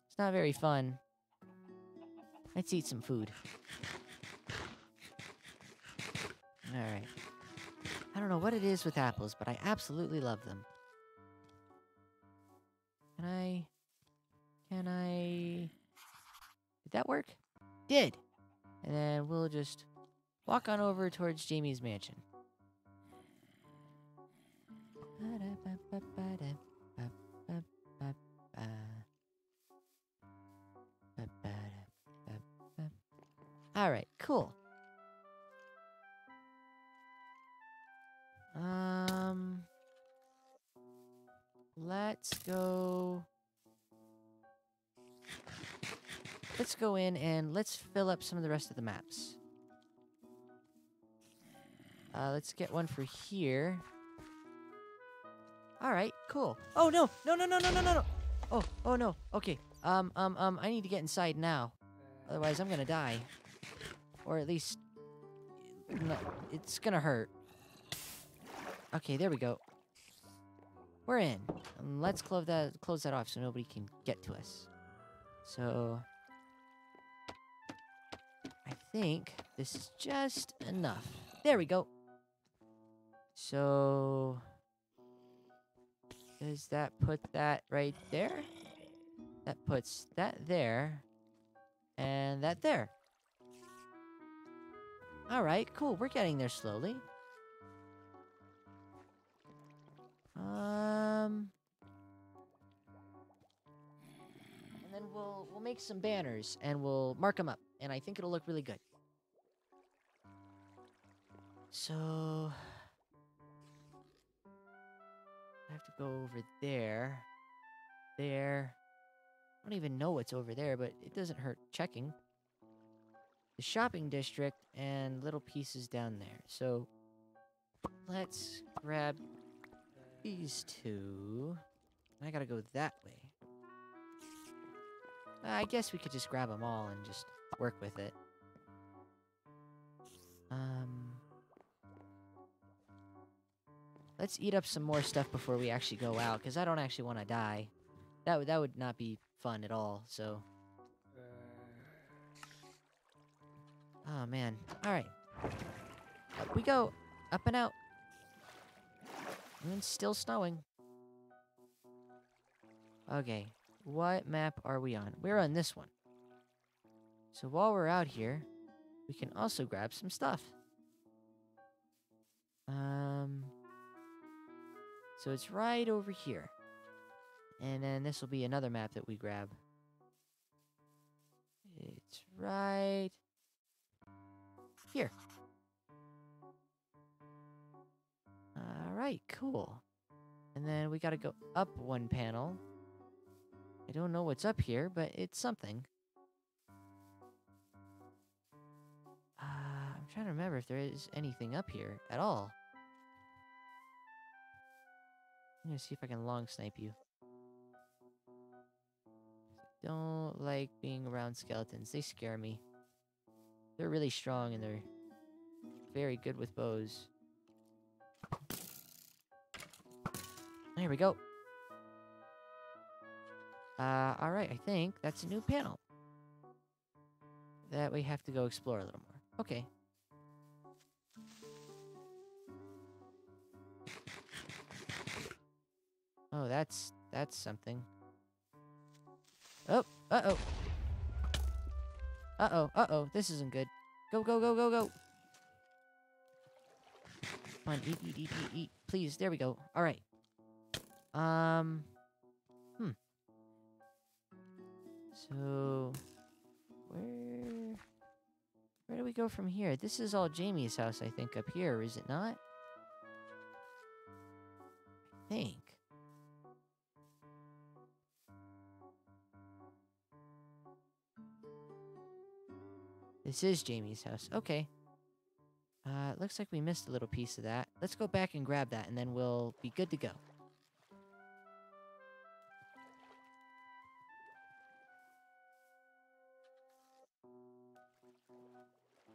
It's not very fun. Let's eat some food. Alright. I don't know what it is with apples, but I absolutely love them. Can I... Did that work? Did! And then we'll just walk on over towards Jamie's mansion. Alright, cool. Let's go in and let's fill up some of the rest of the maps. Let's get one for here. Alright, cool. Oh no! No. Oh no. Okay. I need to get inside now. Otherwise I'm gonna die. Or at least no, it's gonna hurt. Okay, there we go. We're in. Let's close that off so nobody can get to us. So I think this is just enough. There we go. So does that put that right there? That puts that there. And that there. Alright, cool. We're getting there slowly. And then we'll make some banners and we'll mark them up. And I think it'll look really good. So I have to go over there. There. I don't even know what's over there, but it doesn't hurt checking. The shopping district and little pieces down there. So let's grab these two. I gotta go that way. I guess we could just grab them all and just work with it. Let's eat up some more stuff before we actually go out, because I don't actually want to die. That would not be fun at all, so... Oh, man. Alright. Up we go. Up and out. And it's still snowing. Okay. What map are we on? We're on this one. So while we're out here, we can also grab some stuff. So it's right over here. And then this will be another map that we grab. It's right here. Alright, cool. And then we gotta go up one panel. I don't know what's up here, but it's something. I'm trying to remember if there is anything up here at all. I'm gonna see if I can long snipe you. Don't like being around skeletons. They scare me. They're really strong and they're very good with bows. There we go. Alright, I think that's a new panel. That we have to go explore a little more. Okay. Oh, that's something. Oh, uh-oh. Uh-oh, this isn't good. Go. Come on, eat. Please, there we go. Alright. So, where do we go from here? This is all Jamie's house, I think, up here, is it not? I think. This is Jamie's house. Okay. Looks like we missed a little piece of that. Let's go back and grab that, and then we'll be good to go.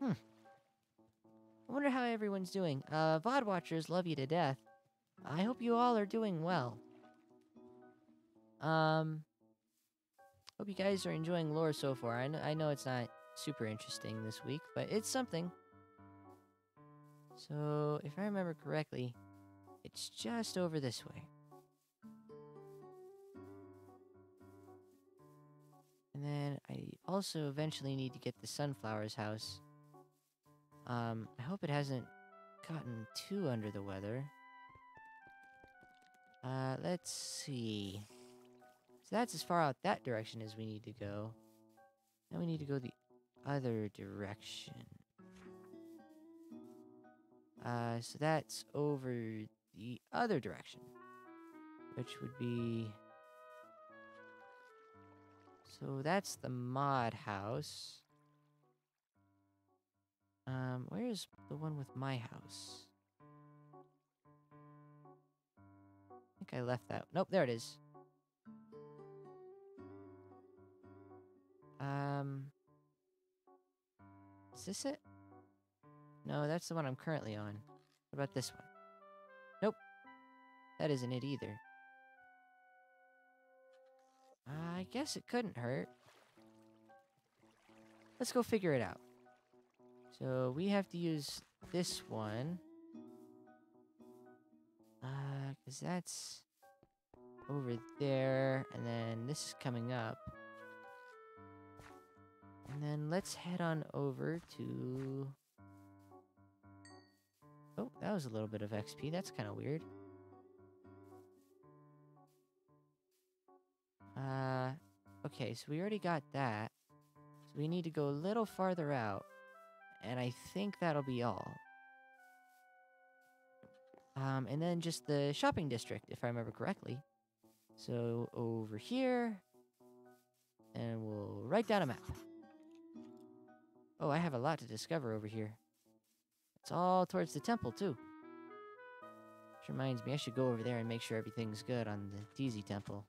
I wonder how everyone's doing. VOD watchers love you to death. I hope you all are doing well. Hope you guys are enjoying lore so far. I know it's not super interesting this week, but it's something. So, if I remember correctly, it's just over this way. And then I also eventually need to get the sunflower's house. I hope it hasn't gotten too under the weather. Let's see. So that's as far out that direction as we need to go. Now we need to go the other direction. So that's over the other direction. Which would be... So that's the mod house. Where's the one with my house? I think I left that. Nope, there it is. Is this it? No, that's the one I'm currently on. What about this one? Nope. That isn't it either. I guess it couldn't hurt. Let's go figure it out. So we have to use this one. 'Cause that's over there, and then this is coming up. And then let's head on over to... Oh, that was a little bit of XP. That's kind of weird. Okay, so we already got that. So we need to go a little farther out. And I think that'll be all. And then just the shopping district, if I remember correctly. So over here. And we'll write down a map. Oh, I have a lot to discover over here. It's all towards the temple, too. Which reminds me, I should go over there and make sure everything's good on the DZ temple.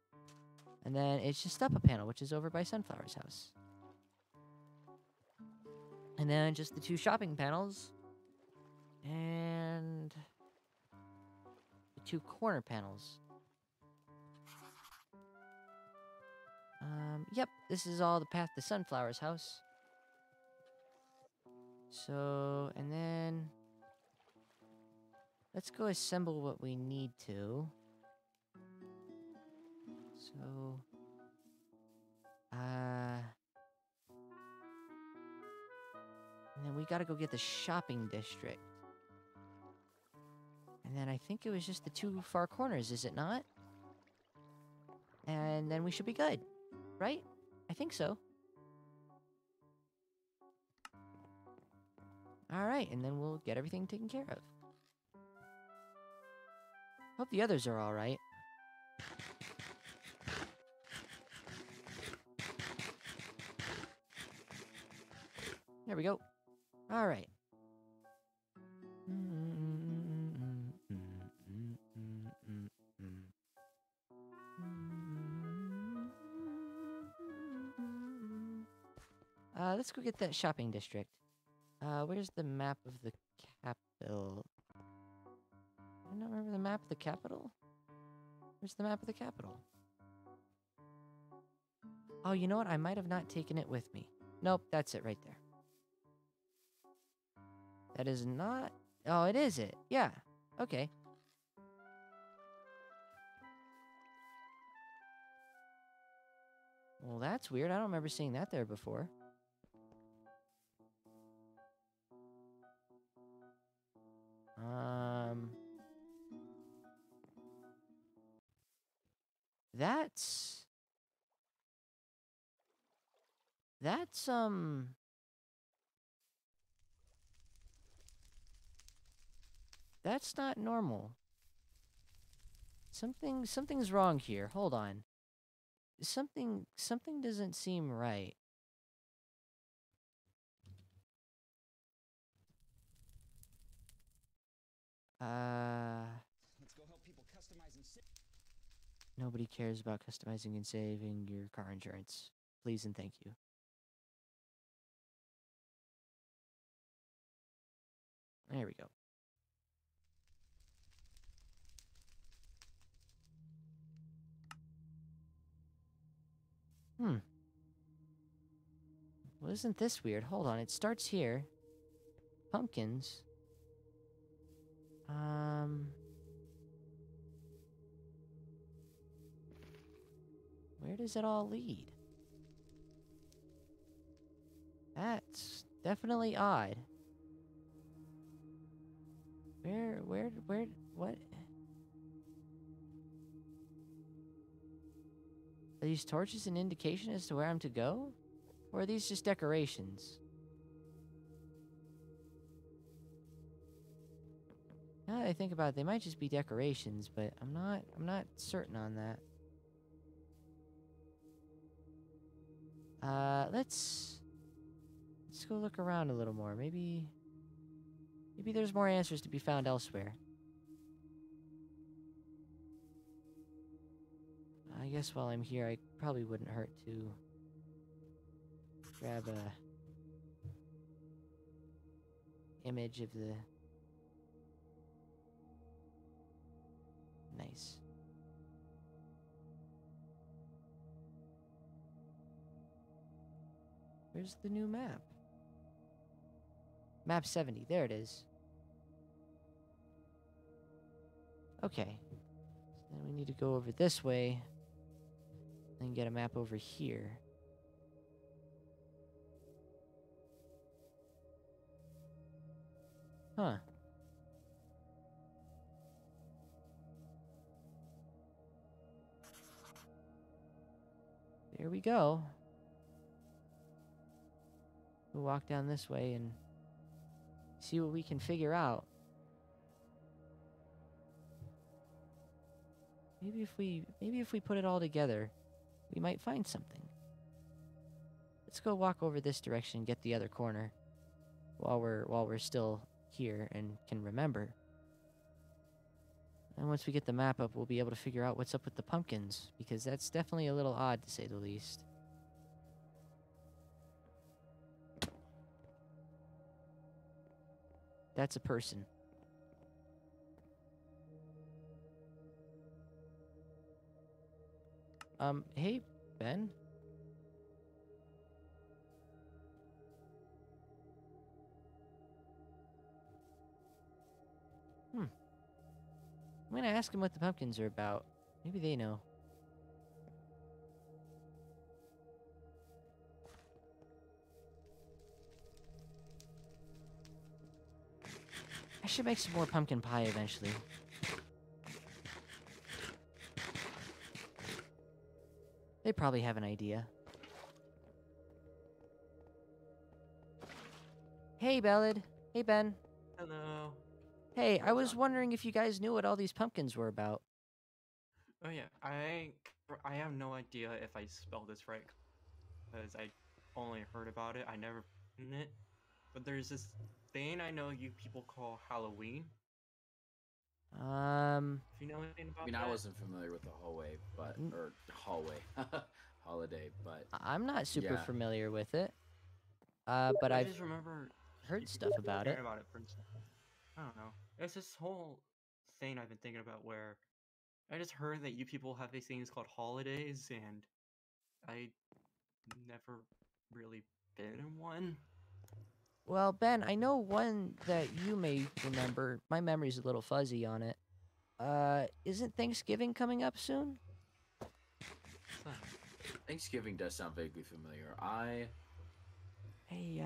And then it's just up a panel, which is over by Sunflower's house. And then just the 2 shopping panels. And... the 2 corner panels. Yep, this is all the path to Sunflower's house. So, and then... let's go assemble what we need to. So... and then we gotta go get the shopping district. And then I think it was just the 2 far corners, is it not? And then we should be good. Right? I think so. Alright, and then we'll get everything taken care of. Hope the others are alright. There we go. Alright. Let's go get that shopping district. Where's the map of the capital? I don't remember the map of the capital? Where's the map of the capital? Oh, you know what? I might have not taken it with me. Nope, that's it right there. That is not... oh, it is it. Yeah. Okay. Well, that's weird. I don't remember seeing that there before. That's... that's not normal. Something's wrong here. Hold on. Something doesn't seem right. Let's go help people customize and save. Nobody cares about customizing and saving your car insurance. Please and thank you. There we go. Well, isn't this weird? Hold on, it starts here. Pumpkins. Where does it all lead? That's definitely odd. What? Are these torches an indication as to where I'm to go? Or are these just decorations? Now that I think about it, they might just be decorations, but I'm not certain on that. Let's go look around a little more. Maybe there's more answers to be found elsewhere. I guess while I'm here, I probably wouldn't hurt to grab a image of the... Nice. Where's the new map? Map 70, there it is. Okay. So then we need to go over this way and get a map over here. Huh. There we go. We'll walk down this way and see what we can figure out. Maybe if we put it all together, we might find something. Let's go walk over this direction and get the other corner while we're still here and can remember. And once we get the map up, we'll be able to figure out what's up with the pumpkins, because that's definitely a little odd to say the least. That's a person. Hey, Ben? I'm gonna ask him what the pumpkins are about. Maybe they know. I should make some more pumpkin pie eventually. They probably have an idea. Hey, Ballad. Hey, Ben. Hello. Hey, I was wondering if you guys knew what all these pumpkins were about. Oh yeah, I have no idea if I spelled this right, because I only heard about it. I never seen it. But there's this thing I know you people call Halloween. If you know anything about I mean, that. I wasn't familiar with the hallway, but or hallway holiday, but I'm not super yeah. familiar with it. But I I've just remember heard you stuff people about caring it. about it for instance. I don't know. It's this whole thing I've been thinking about where I just heard that you people have these things called holidays, and I never really been in one. Well, Ben, I know one that you may remember. My memory's a little fuzzy on it. Isn't Thanksgiving coming up soon? Thanksgiving does sound vaguely familiar. Hey,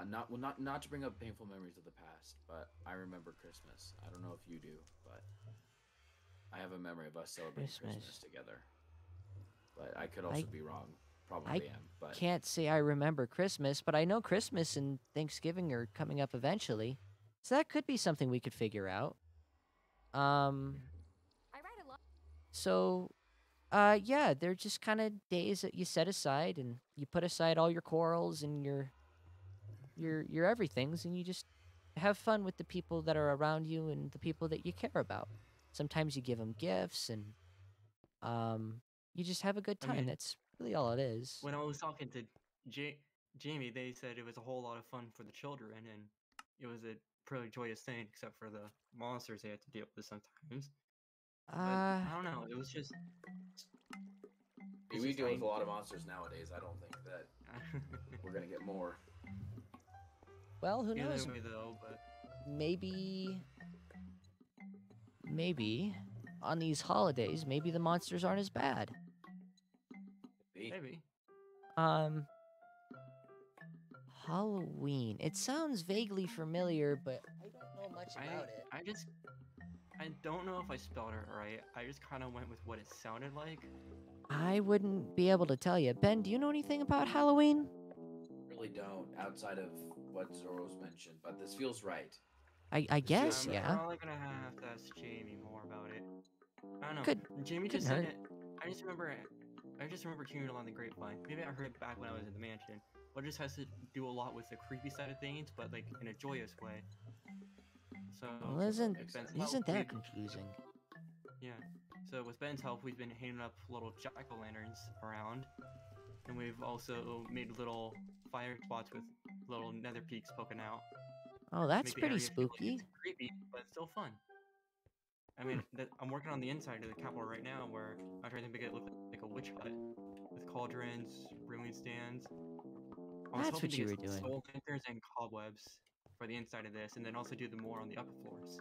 not to bring up painful memories of the past, but I remember Christmas. I don't know if you do, but I have a memory of us celebrating Christmas together. But I could also be wrong. Probably am, but can't say I remember Christmas, but I know Christmas and Thanksgiving are coming up eventually. So that could be something we could figure out. I write a lot. So, yeah, they're just kind of days that you set aside, and you put aside all your quarrels and your everythings, and you just have fun with the people that are around you and the people that you care about. Sometimes you give them gifts, and you just have a good I time. mean, That's really all it is. when I was talking to Jamie, they said it was a whole lot of fun for the children, and it was a pretty joyous thing, except for the monsters they had to deal with sometimes. But I don't know. It was just. we deal with a lot of monsters nowadays. I don't think that we're gonna get more. Well, who knows? Either way, though, but Maybe on these holidays, maybe the monsters aren't as bad. maybe. Halloween. It sounds vaguely familiar, but I don't know much about it. I don't know if I spelled it right. I just kind of went with what it sounded like. I wouldn't be able to tell you. Ben, do you know anything about Halloween? Really don't, outside of what Zoro's mentioned, but this feels right. I This feels guess, right. yeah. Probably gonna have to ask Jamie more about it. I don't know. Could Jamie couldn't just said hurt. it. I just remember hearing it on the grapevine. Maybe I heard it back when I was in the mansion. But it just has to do a lot with the creepy side of things, but like in a joyous way. So Well, with isn't Ben's help, isn't that confusing? yeah. So with Ben's help, we've been hanging up little jack-o'-lanterns around, and we've also made little fire spots with little nether peaks poking out. Oh, that's Make the pretty area feel like spooky. it's creepy, but it's still fun. I mean, I'm working on the inside of the capital right now, where I'm trying to make it look like a witch hut with cauldrons, brewing stands. I was That's hoping what to you get were doing. soul lanterns and cobwebs for the inside of this, and then also do the more on the upper floors.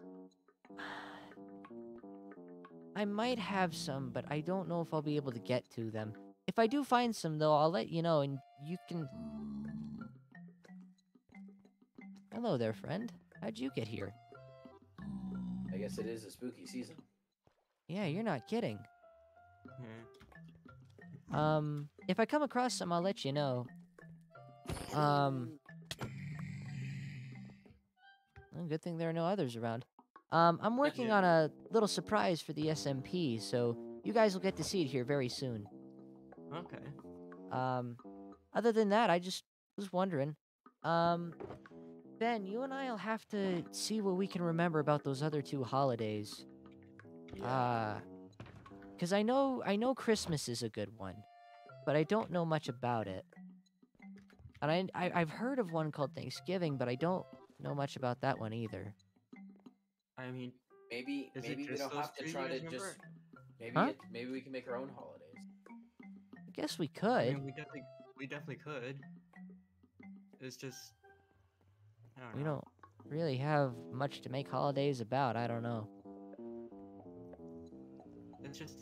I might have some, but I don't know if I'll be able to get to them. If I do find some, though, I'll let you know, and you can... Hello there, friend. How'd you get here? I guess it is a spooky season. Yeah, you're not kidding. Yeah. If I come across some, I'll let you know. Well, good thing there are no others around. I'm working on a little surprise for the SMP, so you guys will get to see it here very soon. Okay. Other than that, I just was wondering. Ben, you and I'll have to see what we can remember about those other two holidays. Yeah. Cause I know Christmas is a good one, but I don't know much about it. And I've heard of one called Thanksgiving, but I don't know much about that one either. I mean, maybe is maybe it we just don't those have to two try you to guys just remember? Huh? maybe we can make our own holidays. I guess we I could. mean, we definitely could. It's just, I don't We know. don't really have much to make holidays about. I don't know. It's just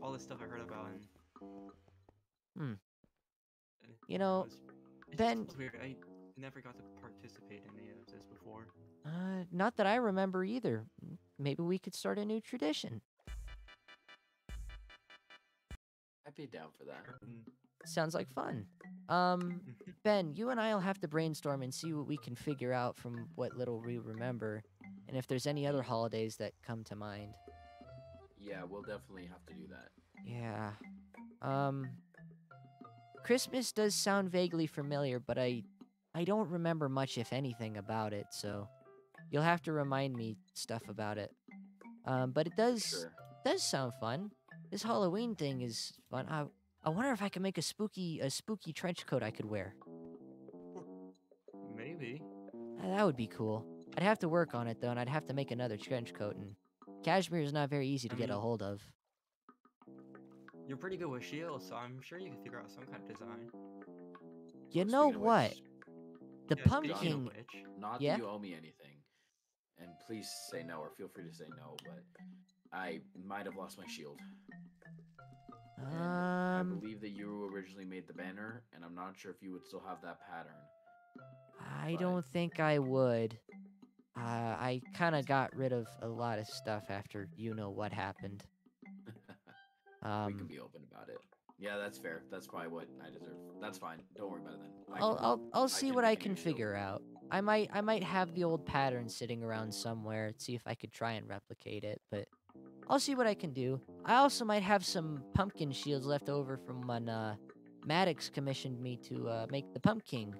all the stuff I heard about, and You know, it Ben, just feels weird. I never got to participate in any of this before. not that I remember either. Maybe we could start a new tradition. I'd be down for that. Sounds like fun. Ben, you and I'll have to brainstorm and see what we can figure out from what little we remember, and if there's any other holidays that come to mind. Yeah, we'll definitely have to do that. Yeah. Christmas does sound vaguely familiar, but I don't remember much, if anything, about it, so you'll have to remind me stuff about it. But it does sound fun. This Halloween thing is fun. I wonder if I can make a spooky trench coat I could wear. Maybe. That would be cool. I'd have to work on it though, and I'd have to make another trench coat, and cashmere is not very easy to get a hold of. You're pretty good with shields, so I'm sure you can figure out some kind of design. You know what? The Yeah, speaking pumpkin. of which, Not Yeah? that you owe me anything, and please say no, or feel free to say no, but I might have lost my shield. And I believe that you originally made the banner, and I'm not sure if you would still have that pattern. I don't think I would. I kind of got rid of a lot of stuff after you know what happened. We can be open about it. Yeah, that's fair. That's probably what I deserve. That's fine. Don't worry about it then. I'll see what I can make a new shield. figure out. I might have the old pattern sitting around somewhere. See if I could try and replicate it, but I'll see what I can do. I also might have some pumpkin shields left over from when Maddox commissioned me to make the pumpkin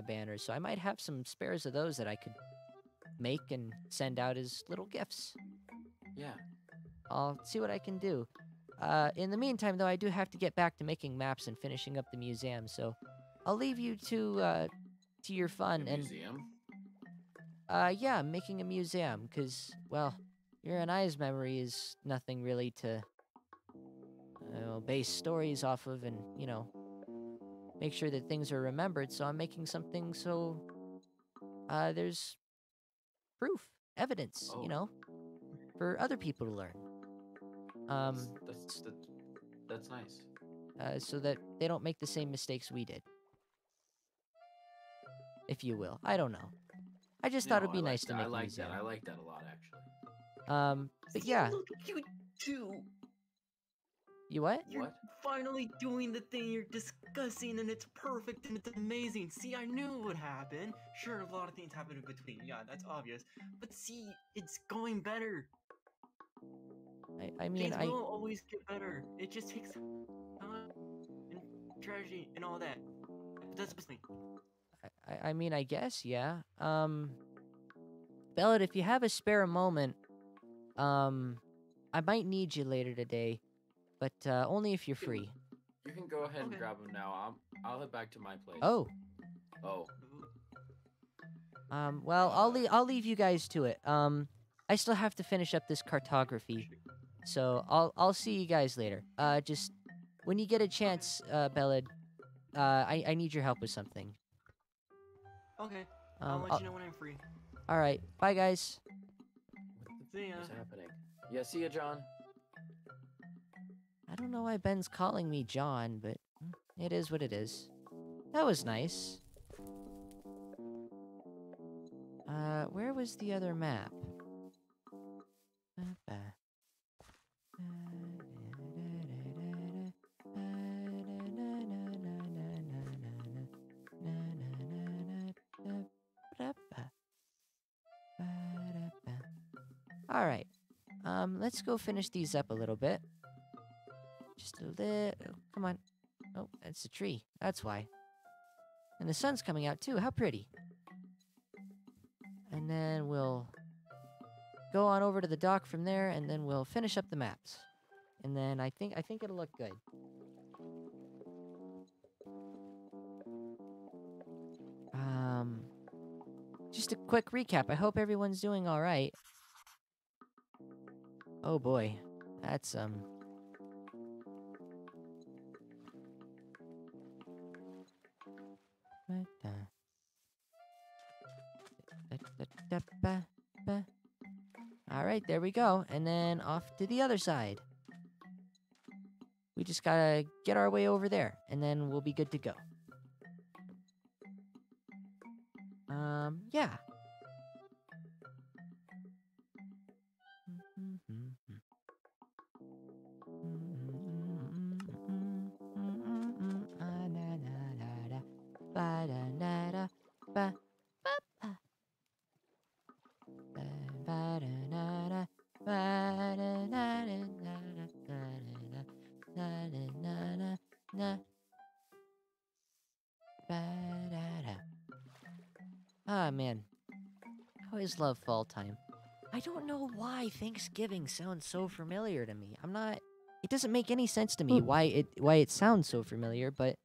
banners, so I might have some spares of those that I could make and send out as little gifts. Yeah. I'll see what I can do. In the meantime, though, I do have to get back to making maps and finishing up the museum, so I'll leave you to your fun. Museum? Yeah, I'm making a museum, because, well, your and I's memory is nothing really to base stories off of and, make sure that things are remembered, so I'm making something so there's proof, evidence, for other people to learn. That's nice. So that they don't make the same mistakes we did. if you will. I don't know. I just thought it'd be nice to make a museum. I like that a lot, actually. But See, yeah. Look at you too. You what? You're finally doing the thing you're discussing, and it's perfect and it's amazing. See, I knew it would happen. Sure, a lot of things happen in between. Yeah, that's obvious. But see, it's going better. I mean, Things will always get better. It just takes time and tragedy and all that. But that's just me. I mean, I guess, yeah. Bellad, if you have a spare moment, I might need you later today, but only if you're free. You can go ahead and grab them now. I'll head back to my place. Oh. Oh. Well, I'll leave you guys to it. I still have to finish up this cartography, so I'll see you guys later. Just when you get a chance, Bellad, I need your help with something. Okay. I'll let you know when I'm free. All right. Bye, guys. See ya. What's happening? Yeah, see ya, John. I don't know why Ben's calling me John, but it is what it is. That was nice. Where was the other map? All right. Let's go finish these up a little bit. Just a little. Come on. Oh, it's a tree. That's why. And the sun's coming out too. How pretty. And then we'll go on over to the dock from there, and then we'll finish up the maps. And then I think it'll look good. Just a quick recap. I hope everyone's doing all right. Oh boy, that's All right, there we go. And then off to the other side. We just gotta get our way over there, and then we'll be good to go. Yeah. Ah, man. I always love fall time. I don't know why Thanksgiving sounds so familiar to me. It doesn't make any sense to me why it sounds so familiar, but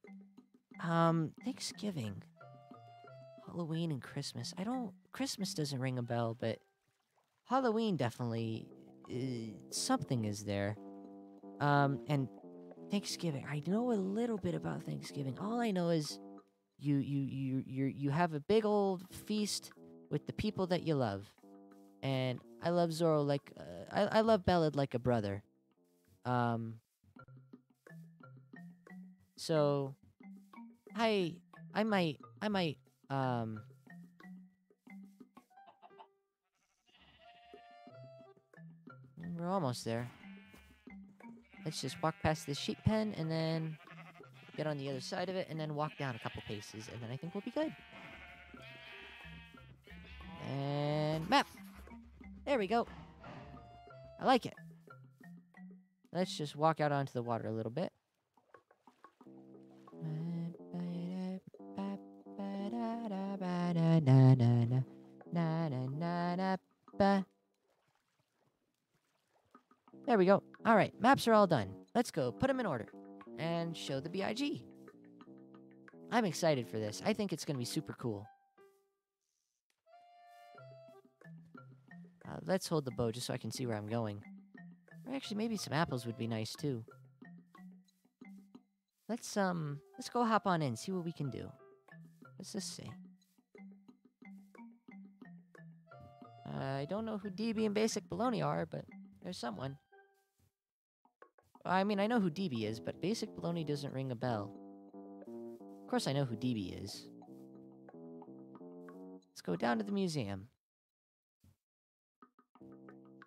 Thanksgiving, Halloween and Christmas. Christmas doesn't ring a bell, but Halloween definitely something is there. And Thanksgiving. I know a little bit about Thanksgiving. All I know is you have a big old feast with the people that you love. And I love Zoro like I love Bellad like a brother. So I might we're almost there. Let's just walk past this sheep pen and then get on the other side of it and then walk down a couple paces, and then I think we'll be good. And map. There we go. I like it. Let's just walk out onto the water a little bit. There we go. All right, maps are all done. Let's go put them in order and show the B.I.G. I'm excited for this. I think it's going to be super cool. Let's hold the bow just so I can see where I'm going. Or actually, maybe some apples would be nice too. Let's go hop on in, see what we can do. What's this say? I don't know who DB and Basic Baloney are, but there's someone. I mean, I know who DB is, but Basic Baloney doesn't ring a bell. Of course I know who DB is. Let's go down to the museum.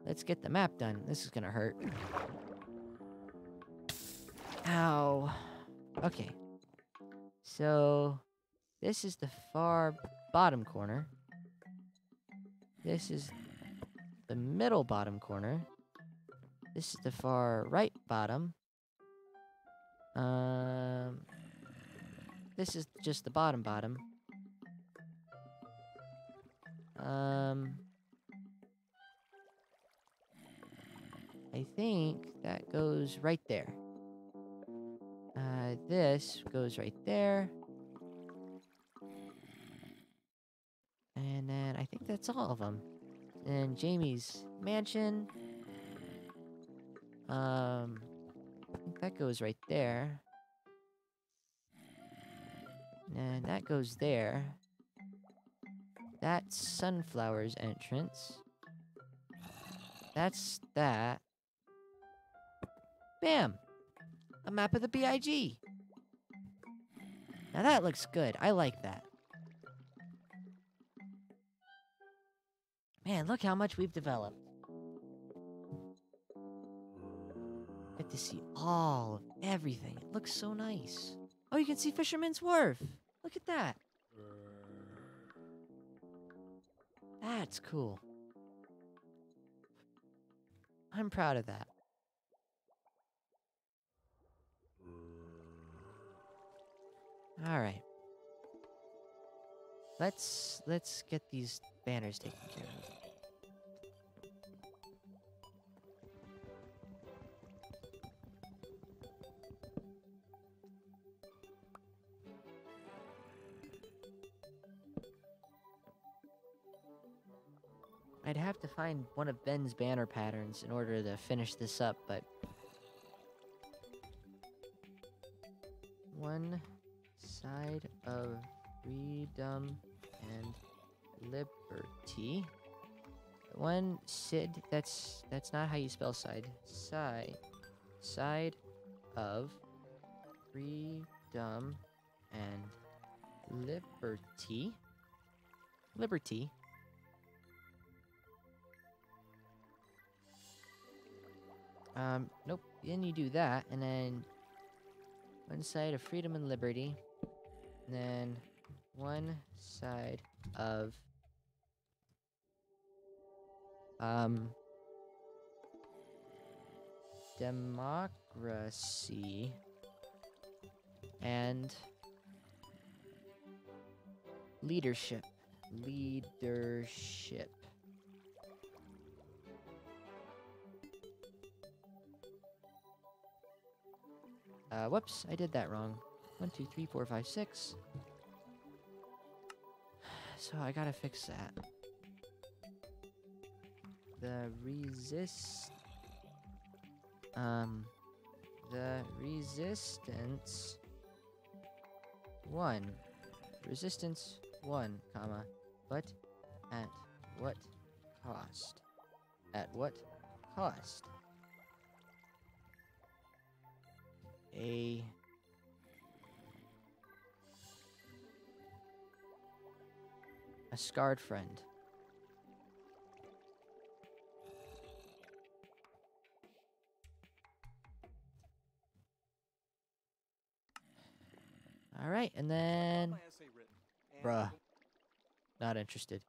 Let's get the map done. This is gonna hurt. Ow. Okay. So, this is the far bottom corner. This is the middle bottom corner. This is the far right bottom. This is just the bottom bottom. I think that goes right there. This goes right there. And then I think that's all of them. And Jamie's mansion. I think that goes right there. And that goes there. That's Sunflower's entrance. That's that. Bam! A map of the B.I.G. Now that looks good. I like that. Man, look how much we've developed. Get to see all of everything. It looks so nice. Oh, you can see Fisherman's Wharf. Look at that. That's cool. I'm proud of that. All right. Let's get these banners taken care of. I'd have to find one of Ben's banner patterns in order to finish this up, but one side of freedom and liberty. One Sid, that's not how you spell side. Side of freedom and liberty. Liberty. Nope. Then you do that, and then one side of freedom and liberty, and then one side of democracy and leadership. Whoops, I did that wrong. 1, 2, 3, 4, 5, 6. So I gotta fix that. The resistance 1. Resistance 1, comma, but at what cost? At what cost? A scarred friend. All right, and then bruh, not interested.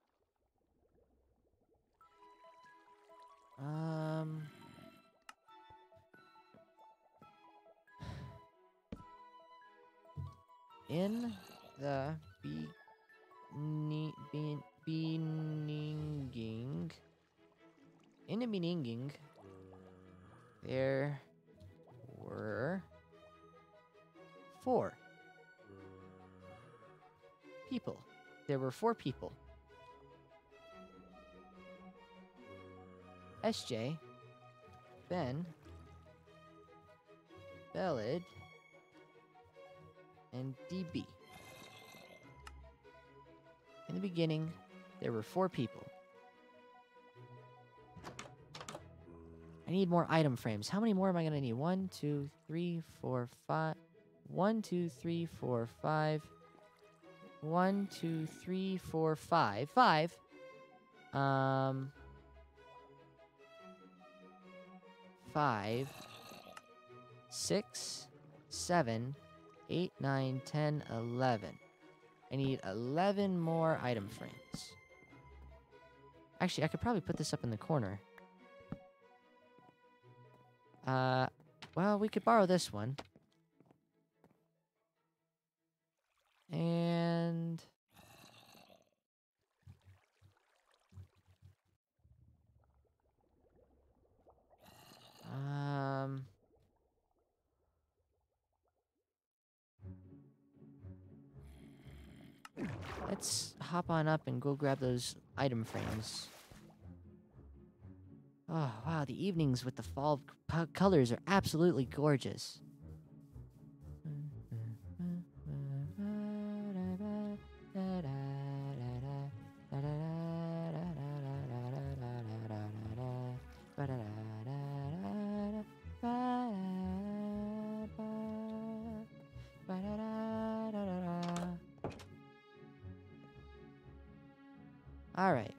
In the beginning, there were 4 people. There were 4 people. SJ, Ben, Bellid, and DB. In the beginning, there were 4 people. I need more item frames. How many more am I going to need? 1, 2, 3, 4, 5. 1, 2, 3, 4, 5. 1, 2, 3, 4, 5. 5. 5, 6, 7, 8, 9, 10, 11. I need 11 more item frames. Actually, I could probably put this up in the corner. Well, we could borrow this one. And... Let's hop on up and go grab those item frames. Oh, wow, the evenings with the fall colors are absolutely gorgeous. Alright,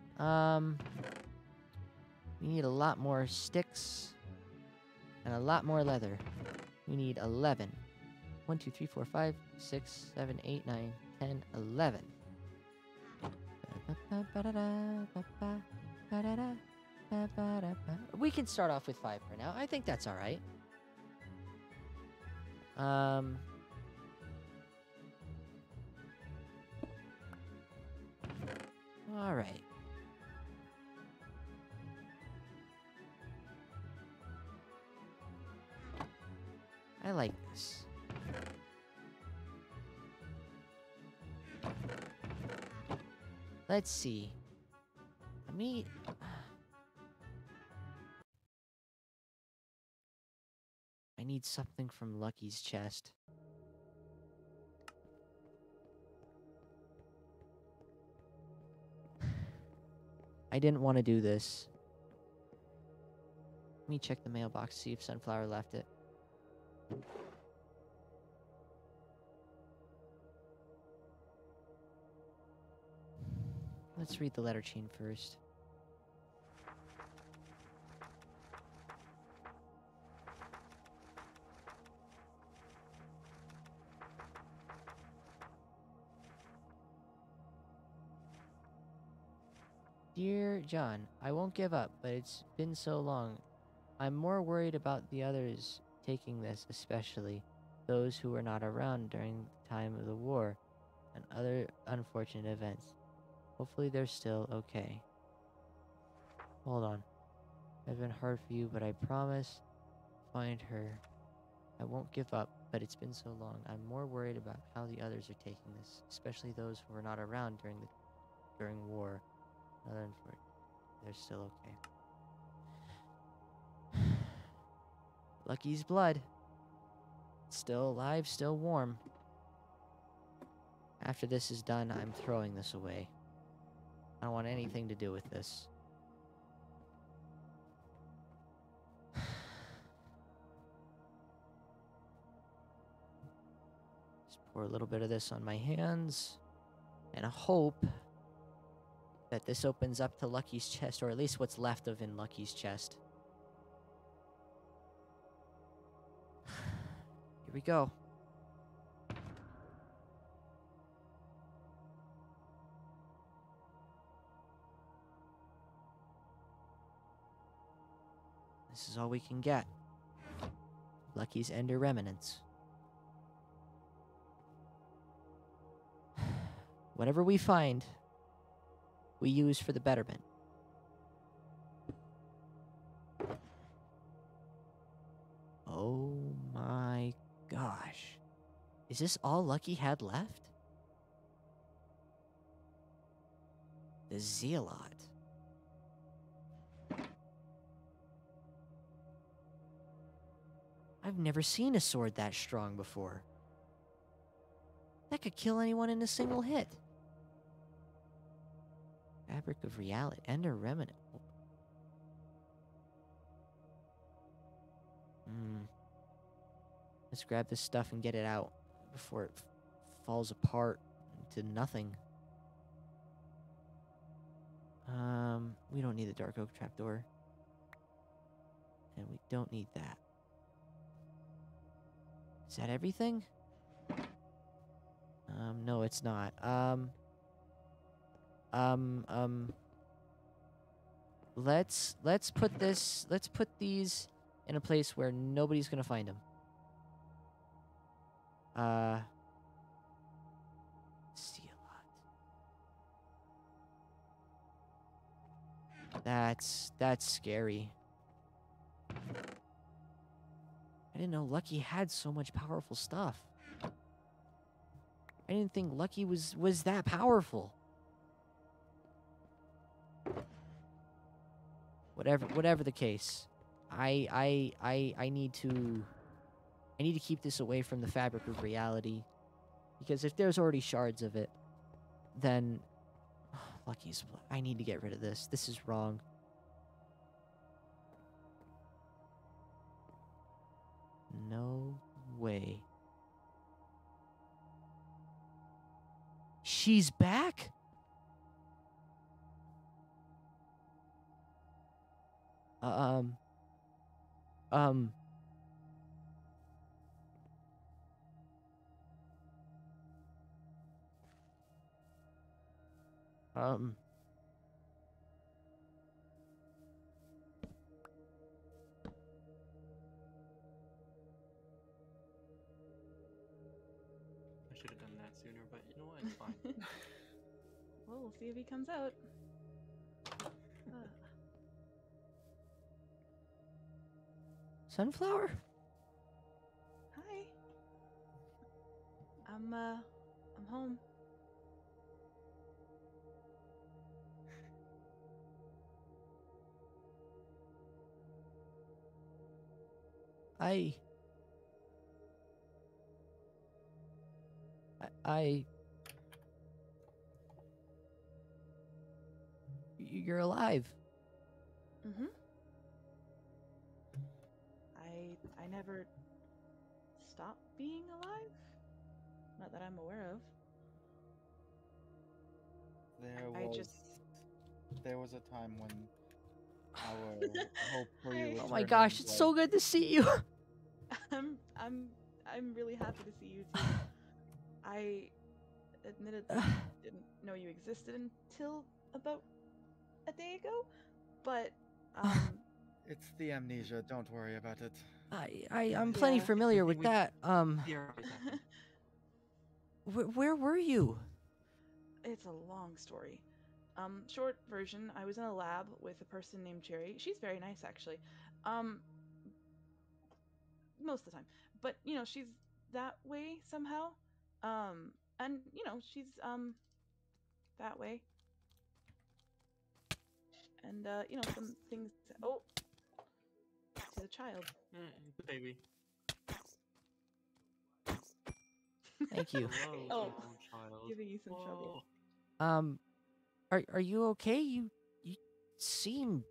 we need a lot more sticks and a lot more leather. We need 11. 1, 2, 3, 4, 5, 6, 7, 8, 9, 10, 11. We can start off with 5 for now. I think that's alright. Alright. I like this. Let's see. I need something from Lucky's chest. I didn't want to do this. Let me check the mailbox, see if Sunflower left it. Let's read the letter chain first. Dear John, I won't give up, but it's been so long. I'm more worried about the others taking this, especially those who were not around during the time of the war and other unfortunate events. Hopefully they're still okay. Hold on. It's been hard for you, but I promise to find her. I won't give up, but it's been so long. I'm more worried about how the others are taking this, especially those who were not around during war. Another unfortunate. They're still okay. Lucky's blood. Still alive, still warm. After this is done, I'm throwing this away. I don't want anything to do with this. Just pour a little bit of this on my hands. And hope that this opens up to Lucky's chest, or at least what's left of in Lucky's chest. Here we go. This is all we can get. Lucky's Ender Remnants. Whatever we find, we use for the betterment. Oh my gosh. Is this all Lucky had left? The Zealot. I've never seen a sword that strong before. That could kill anyone in a single hit. Fabric of Reality. Ender Remnant. Let's grab this stuff and get it out before it falls apart and to nothing. We don't need the dark oak trapdoor. And we don't need that. Is that everything? No, it's not. Let's put these in a place where nobody's gonna find them. See a lot. That's scary. I didn't know Lucky had so much powerful stuff. I didn't think Lucky was that powerful. Whatever the case, I need to keep this away from the fabric of reality, because if there's already shards of it, then Lucky's. I need to get rid of this. This is wrong. No way. She's back? Um, I should have done that sooner, but you know what? It's fine. Well, we'll see if he comes out. Sunflower? Hi. I'm home. You're alive. Mm-hmm. I never stopped being alive. Not that I'm aware of. There was a time when our hope for you Oh my returning gosh, it's so good to see you. I'm really happy to see you too. I admittedly didn't know you existed until about a day ago, but It's the amnesia. Don't worry about it. I'm plenty Yeah. familiar with that. Here, right second. Where were you? It's a long story. Short version, I was in a lab with a person named Cherry. She's very nice, actually. Most of the time. But, you know, she's that way somehow. And, you know, she's, that way. And, you know, some things... Oh! She's a child. The baby. Thank you. Hello, Oh, child. giving you some trouble. Are you okay? You seem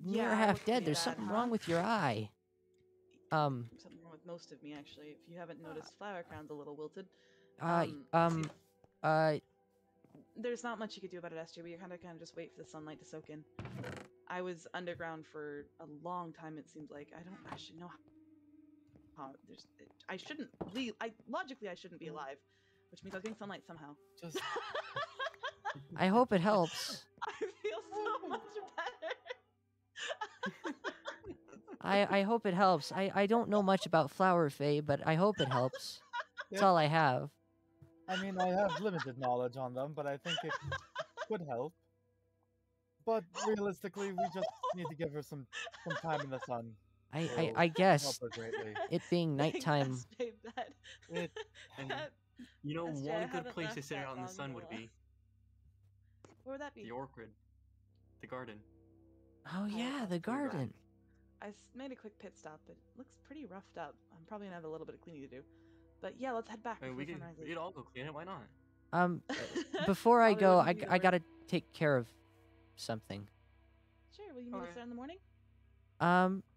near Yeah, I half look dead. pretty There's bad, something huh? wrong with your eye. Something wrong with most of me, actually. If you haven't noticed, flower crown's a little wilted. There's not much you could do about it, SJ, but you kind of just wait for the sunlight to soak in. I was underground for a long time, it seems like. I don't actually know how. I shouldn't leave. Logically, I shouldn't be alive, which means I was getting sunlight somehow. Just I hope it helps. I feel so much better. I hope it helps. I don't know much about Flower Fae, but I hope it helps. That's all I have. I mean, I have limited knowledge on them, but I think it could help. But realistically, we just need to give her some time in the sun. I guess Help her greatly. it being nighttime. Thanks, SJ, And you know, SJ, I one good haven't place to left sit that out in the long sun in a would while. be Where would that be? the orchard, the garden. Oh yeah, the garden. I made a quick pit stop. It looks pretty roughed up. I'm probably gonna have a little bit of cleaning to do. But yeah, let's head back I mean, before sunrise. we could all go clean it. Why not? Before I Probably go, wouldn't be the I worst. gotta take care of something. Sure, will you meet us there in the morning?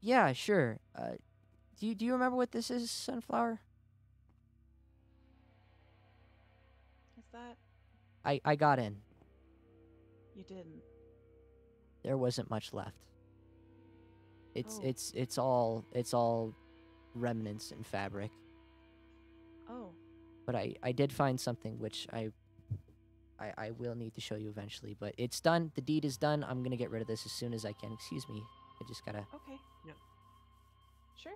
Yeah, sure. Do you remember what this is, Sunflower? It's that? I got in. You didn't. There wasn't much left. It's Oh. it's all remnants and fabric. Oh. But I did find something which I will need to show you eventually. But it's done. The deed is done. I'm gonna get rid of this as soon as I can. Excuse me. I just gotta. Okay. Yep. Sure.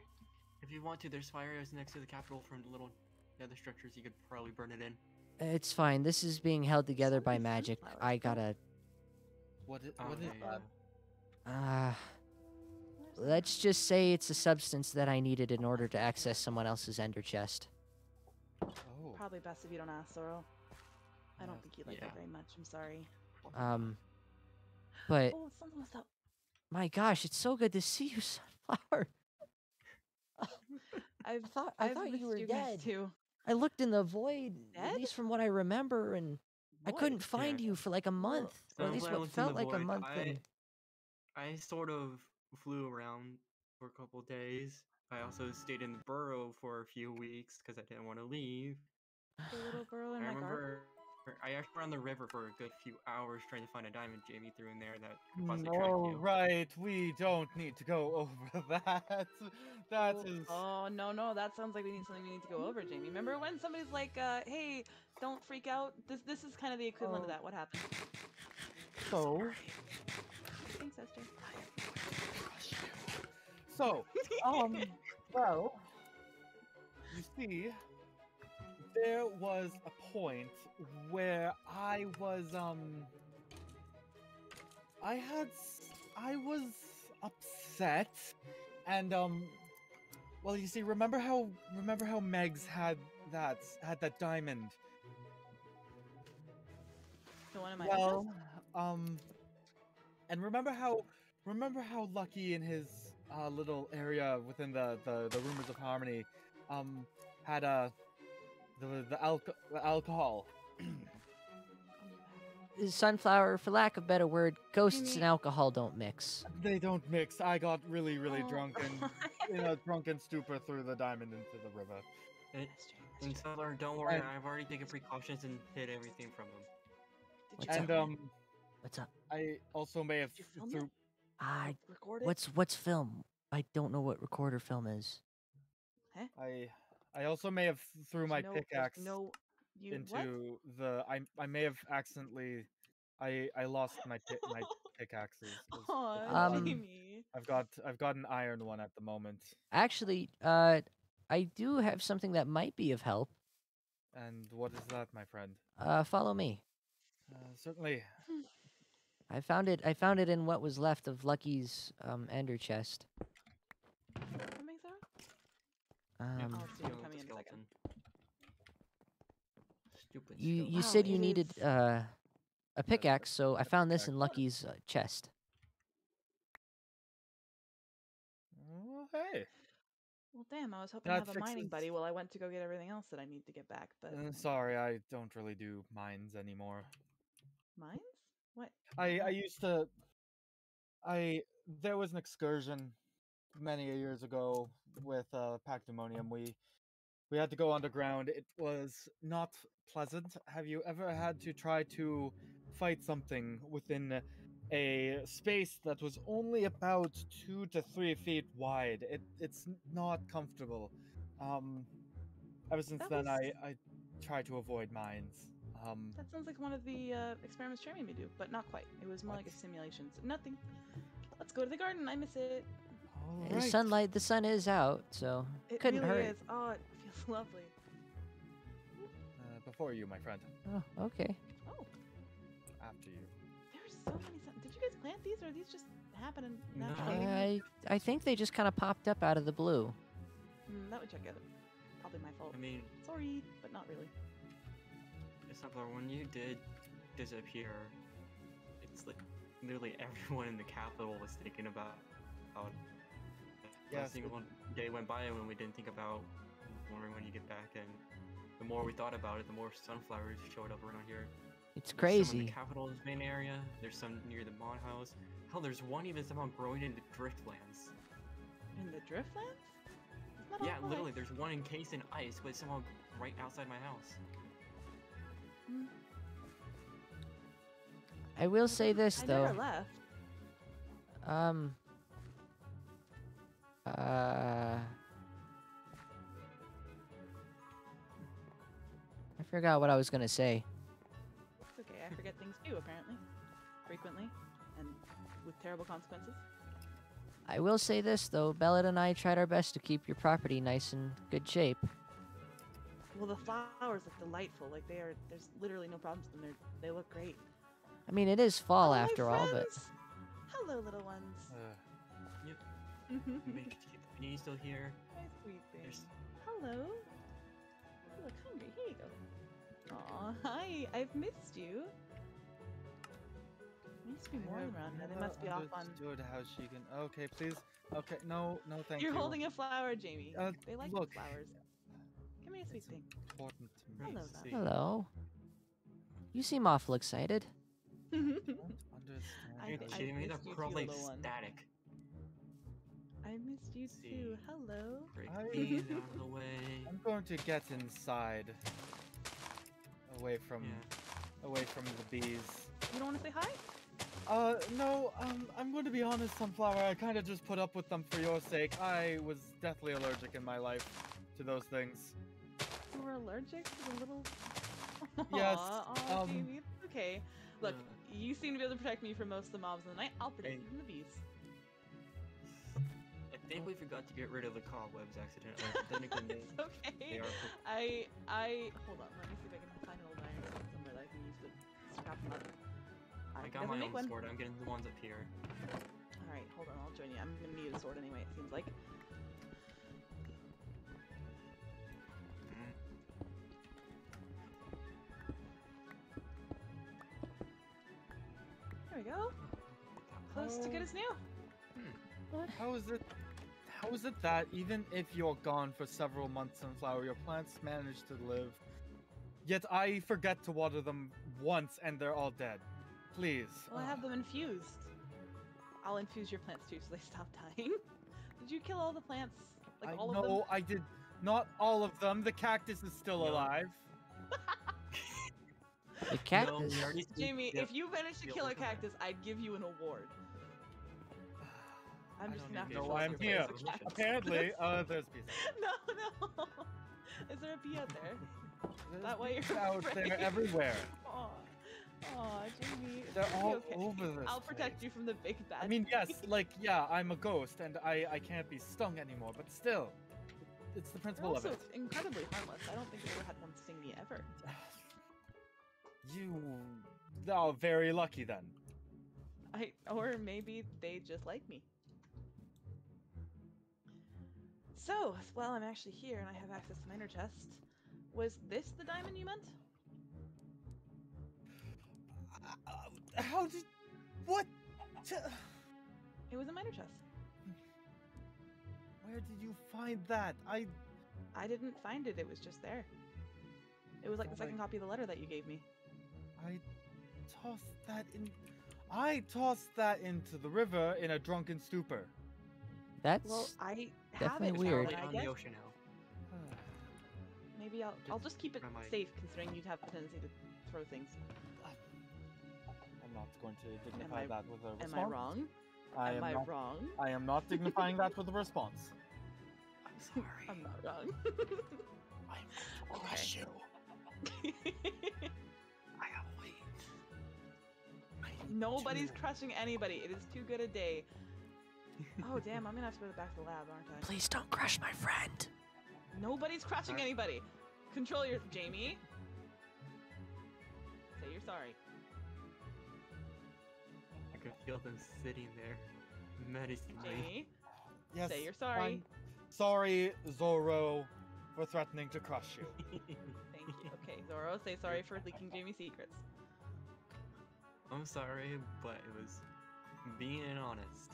If you want to, there's fire arrows next to the Capitol from the little nether structures. You could probably burn it in. It's fine. This is being held together by Something magic. sunflowers, I right? gotta. What is Yeah. Uh, Where's that? let's just say it's a substance that I needed in order to access someone else's ender chest. Oh. Probably best if you don't ask, Sorrel. I don't think you'd like Yeah. that very much. I'm sorry. But Oh, something was up. my gosh, it's so good to see you, Sunflower. I've I thought missed you were guys dead. too. I looked in the void, at Dead? least from what I remember, and I couldn't find you for like a month, or at least Sunflower what looked in felt the like a void. month. And I sort of flew around for a couple days. I also stayed in the burrow for a few weeks because I didn't want to leave. The little burrow in I my garden. remember I actually were on the river for a good few hours trying to find a diamond Jamie threw in there that could possibly track No, you. right. We don't need to go over that. That is. Oh no, that sounds like we need something we need to go over, Jamie. Remember when somebody's like, "Hey, don't freak out." This is kind of the equivalent of that. What happened? So. Thanks, Esther. So, well, you see, there was a point where I was I was upset, and well, you see, remember how Megs had that diamond? The one in my Well, and remember how Lucky in his little area within the Rumors of Harmony had the alcohol. Sunflower, for lack of a better word, ghosts Jamie- and alcohol don't mix. They don't mix. I got really drunk Oh. and in a drunken stupor threw the diamond into the river. And Sunflower, don't worry, I've already taken precautions and hid everything from them. Did you What's And What's up? I also may have Did you film threw. it? I Record it? what's film? I don't know what recorder film is. I also may have threw my There's pickaxe no, you into what? the. I may have accidentally. I lost my pickaxes. Aw, Um, Jamie. I've got an iron one at the moment. Actually, I do have something that might be of help. And what is that, my friend? Follow me. Certainly. I found it in what was left of Lucky's ender chest. What makes that? Yep, I'll see you coming in a second. skeleton. Stupid You skeleton. said you it needed is- a pickaxe, so I found this in pickaxe. Lucky's chest. Oh, hey. Well, damn, I was hoping to That have a mining fixes- buddy while I went to go get everything else that I need to get back, but Sorry, I don't really do mines anymore. mines? What? I used to. There was an excursion many years ago with Pactimonium. We had to go underground. It was not pleasant. Have you ever had to try to fight something within a space that was only about 2 to 3 feet wide? It's not comfortable. Ever since That then, was- I try to avoid mines. That sounds like one of the experiments Jeremy made me do, but not quite. It was more like a What? simulation. So nothing. Let's go to the garden. I miss it. All The right. sunlight, the sun is out, so It couldn't really hurt. is. Oh, it feels lovely. Before you, my friend. Oh, okay. Oh, After you. there's so many. Did you guys plant these, or are these just happening No. naturally? I think they just kind of popped up out of the blue. That would check out. Probably my fault. I mean, Sorry, but not really. Sunflower, when you did disappear, it's like literally everyone in the capital was thinking about. Yes, Not a single day went by when we didn't think about wondering when you get back, and the more we thought about it, the more sunflowers showed up around here. It's There's some in crazy. the capital's main area. There's some near the mod house. Hell, there's one even somehow growing into driftlands. In the driftlands? Isn't that Yeah, all literally, ice? there's one encased in ice, but it's somehow right outside my house. Hmm. I will say this I though. never left. Um. I forgot what I was gonna say. It's okay. I forget things too, apparently. Frequently. And with terrible consequences. I will say this though. Bellet and I tried our best to keep your property nice and good shape. Well, the flowers look delightful. Like they are. There's literally no problems with them. They look great. I mean, it is fall Oh, my after all, but friends! Hello, little ones. Yep. Make keep the panini still here. My sweet thing. There's- Hello. You look hungry. Here you go. Aw, hi. I've missed you. There needs to be more of them around here. They must be off on. Understood how she can. Okay, please. Okay, no, thank You're you. holding a flower, Jamie. They like look. flowers. Come here, sweet It's thing. important to me. Hello, to Val. see. hello. You seem awful excited. I don't understand. I- Dude, how I Jamie, missed that you too, crowd like little one. static. I missed you See. too. Hello. Break I- these out of the way. I'm going to get inside, away from the bees. You don't want to say hi? No, I'm going to be honest, Sunflower. I kind of just put up with them for your sake. I was deathly allergic in my life to those things. You were allergic to the little. Yes, Aw, Jamie, it's okay. Look, Uh. you seem to be able to protect me from most of the mobs in the night. I'll protect Hey. you from the bees. I think we forgot to get rid of the cobwebs accidentally. Technically, It's okay. they are. I hold on. Let me see if I can find an old iron sword somewhere that I can use to scrap them up. I can got my definitely own make one. sword. I'm getting the ones up here. All right, hold on. I'll join you. I'm gonna need a sword anyway. It seems like. Mm. There we go. Close to good as new. How is it that even if you're gone for several months, Sunflower, your plants manage to live? Yet I forget to water them once and they're all dead. Please. Well, I have them infused. I'll infuse your plants too, so they stop dying. Did you kill all the plants? Like all of them? No, I did not all of them. The cactus is still No. alive. The cactus. No, we already Jamie, yeah, if you manage to yeah, kill a look at that. cactus, I'd give you an award. I'm I just don't gonna have even to know force why I'm you to here. raise a cactus. Apparently, there's bees. No. Is there a bee out there? There's That way bees you're out afraid. there everywhere. Aw, Jamie. They're it'll be all okay. over this I'll protect place. you from the big bad. I mean, bee. yes, like, yeah, I'm a ghost and I can't be stung anymore, but still, it's the They're principle of also it. incredibly harmless. I don't think I've ever had one sting me ever. You are very lucky then. Or maybe they just like me. So, while I'm actually here and I have access to my inner chest, was this the diamond you meant? How did... What? It was in my inner chest. Where did you find that? I didn't find it, it was just there. It was like the thought I- second copy of the letter that you gave me. I tossed that in... I tossed that into the river in a drunken stupor. That's Well, I have definitely it now, weird. and I on guess the ocean now. maybe I'll just keep it Am I- safe, considering you'd have the tendency to throw things. I'm not going to dignify I- that with a response. Am I wrong? Am I not, wrong? I am not dignifying that with a response. I'm sorry. I'm not wrong. I'm going to crush you. I have weight. Nobody's crushing anybody. It is too good a day. Oh damn, I'm gonna have to go back to the lab, aren't I? Please don't crush my friend. Nobody's crushing Alright. anybody. Control your Jamie. Say you're sorry. I could feel them sitting there, menacing me. Jamie, Yes. say you're sorry. I'm sorry, Zoro, for threatening to crush you. Thank you. Okay, Zoro, say sorry for leaking Jamie's secrets. I'm sorry, but it was being honest.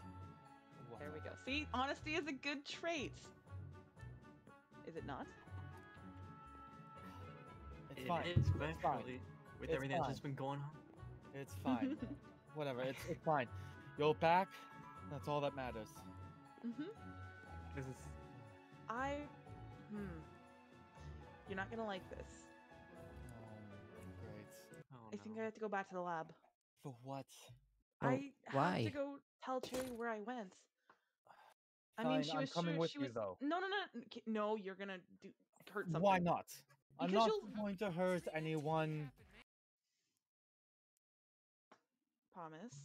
There we go. See, honesty is a good trait. Is it not? It's It fine. is, It's fine. especially with It's everything that's fine. just been going on. It's fine. Whatever. It's fine. You're back. That's all that matters. Mhm. This is You're not gonna like this. Great. I think I have to go back to the lab. For what? Oh, I have to why? go tell Cherry where I went. I Fine, mean, she I'm was coming sure with she you was. though. No, no, no, no! You're gonna hurt something. Why not? I'm Because not you'll going to hurt anyone. promise.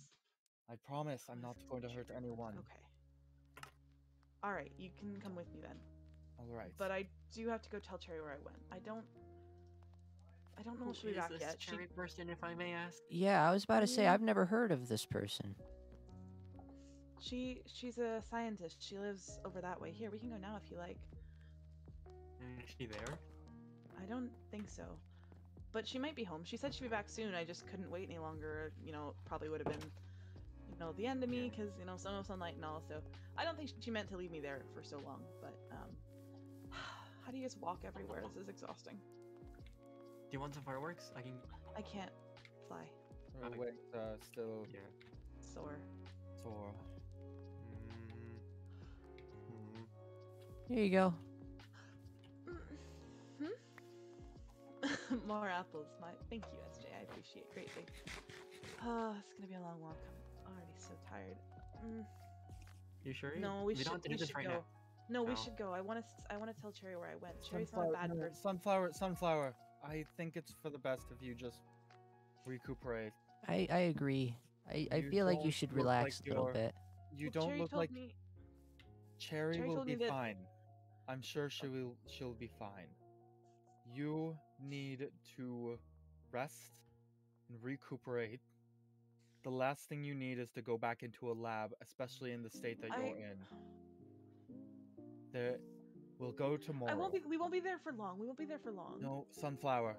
I promise I'm not going to hurt anyone. Okay. All right, you can come with me then. All right. But I do have to go tell Cherry where I went. I don't know Who if she'll be is back this yet. cherry person, if I may ask? Yeah, I was about to say Mm. I've never heard of this person. She's a scientist. She lives over that way. Here, we can go now if you like. Is she there? I don't think so. But she might be home. She said she'd be back soon. I just couldn't wait any longer. You know, probably would have been, the end of me because, sunlight and all. So I don't think she meant to leave me there for so long. But, how do you just walk everywhere? This is exhausting. Do you want some fireworks? I can't fly. Her wings are still Yeah. Sore. sore. Here you go. More apples. Thank you, SJ. I appreciate it greatly. Oh, it's gonna be a long walk. I'm already so tired. You sure? No, we should. don't have to We do this should right go. now. No, we No. should go. I want to tell Cherry where I went. Cherry's not a bad person. Sunflower. I think it's for the best if you just recuperate. I agree. I You feel like you don't should look relax like a little you're- bit. You Well, don't Cherry look told like me. Cherry Cherry will told be me that- fine. I'm sure she'll be fine. You need to rest and recuperate. The last thing you need is to go back into a lab, especially in the state that you're in. We'll go tomorrow. We won't be there for long. We won't be there for long. No, Sunflower.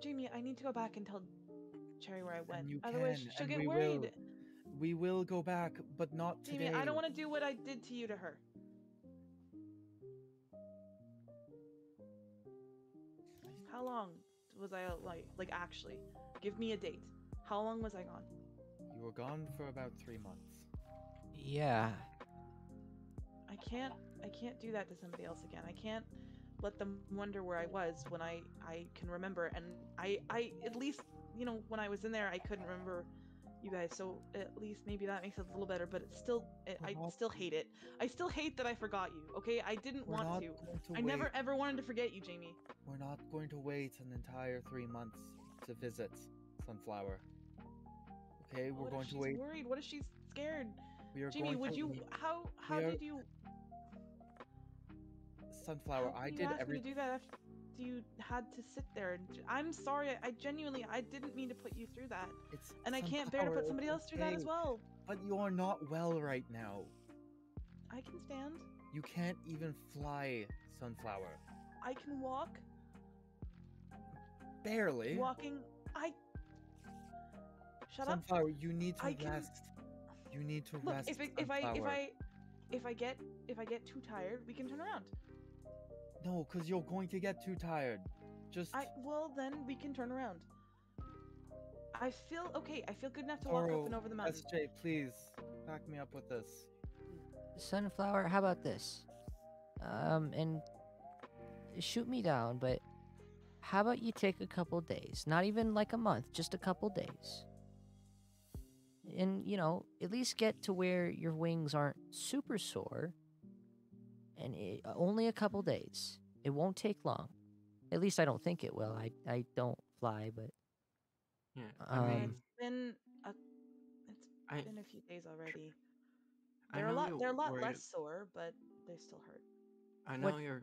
Jamie, I need to go back and tell Cherry where I went. And you Otherwise, can, she'll and get we worried. will. We will go back, but not Jamie, today. I don't want to do what I did to you to her. How long was I like actually? Give me a date. How long was I gone? You were gone for about 3 months. Yeah. I can't do that to somebody else again. I can't let them wonder where I was when I can remember, and I at least, when I was in there I couldn't remember you guys, so at least maybe that makes it a little better, but it's still I still hate it. I still hate that I forgot you, okay? I didn't want to. I never ever wanted to forget you, Jamie. We're not going to wait an entire 3 months to visit Sunflower. Okay, we're going to wait. Worried? What if she's scared? We are Jamie, going would to you meet- how we are- did you Sunflower, how I can did you ask me everything. to do that after you had to sit there? I'm sorry. I genuinely I didn't mean to put you through that. And I can't bear to Sunflower, put somebody it's else through that as okay. well. But you're not well right now. I can stand. You can't even fly, Sunflower. I can walk. Barely. Walking. Shut up. Sunflower, you need to I can- rest. You need to Look, rest. if I get too tired, we can turn around. No, because you're going to get too tired. Just Well, then we can turn around. I feel okay. I feel good enough to walk up and over the mountain. SJ, please back me up with this. Sunflower, how about this? And shoot me down, but how about you take a couple days? Not even like a month, just a couple days. And, at least get to where your wings aren't super sore. And only a couple days. It won't take long. At least I don't think it will. I don't fly, but... Yeah, It's been a few days already. They're a lot less sore, but they still hurt. I know you're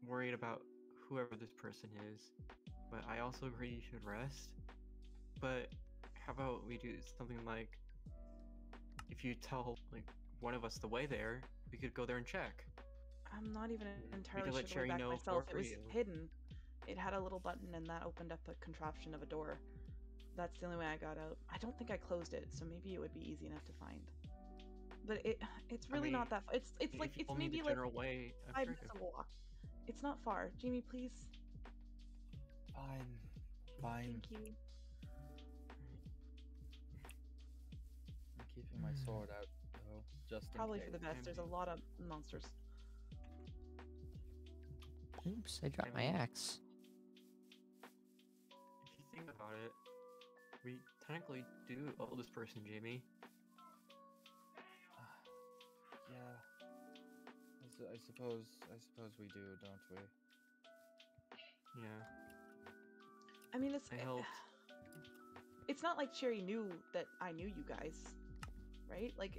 worried about whoever this person is, but I also agree you should rest. But how about we do something like, if you tell one of us the way there, we could go there and check. I'm not even entirely let sure the way Cherry back know myself. for It was you. hidden. It had a little button, and that opened up a contraption of a door. That's the only way I got out. I don't think I closed it, so maybe it would be easy enough to find. But it's really not that far. It's like it's maybe like way, 5 minutes of walk. It's not far. Jamie, please. Fine. Thank you. I'm keeping my sword out, though, just in Probably case. for the best. There's a lot of monsters. Oops, I dropped my axe. If you think about it, we technically do owe this person, Jamie. Yeah. I suppose we do, don't we? Yeah. I mean, I helped. it's not like Cherry knew that I knew you guys, right? Like,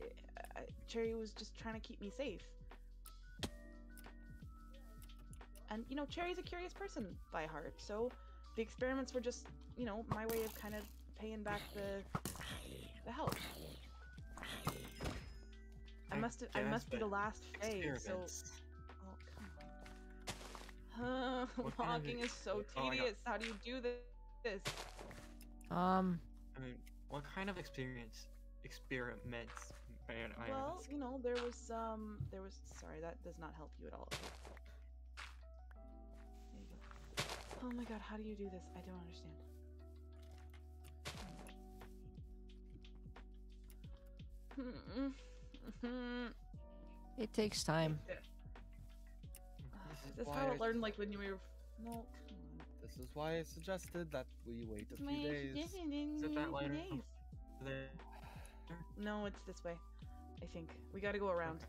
Cherry was just trying to keep me safe. And, you know, Cherry's a curious person by heart, so the experiments were just, you know, my way of kind of paying back the help. I must be the last phase, so... Oh, come on. Walking is so tedious. How do you do this? I mean, what kind of experiments, man, I Well, ask? you know, there was, sorry, that does not help you at all. There you go. Oh my god, how do you do this? I don't understand. It takes time. This is how I learned, like, when you were... No, come on. This is why I suggested that we wait a few days. Is it that lighter? There? No, it's this way. I think. We gotta go around.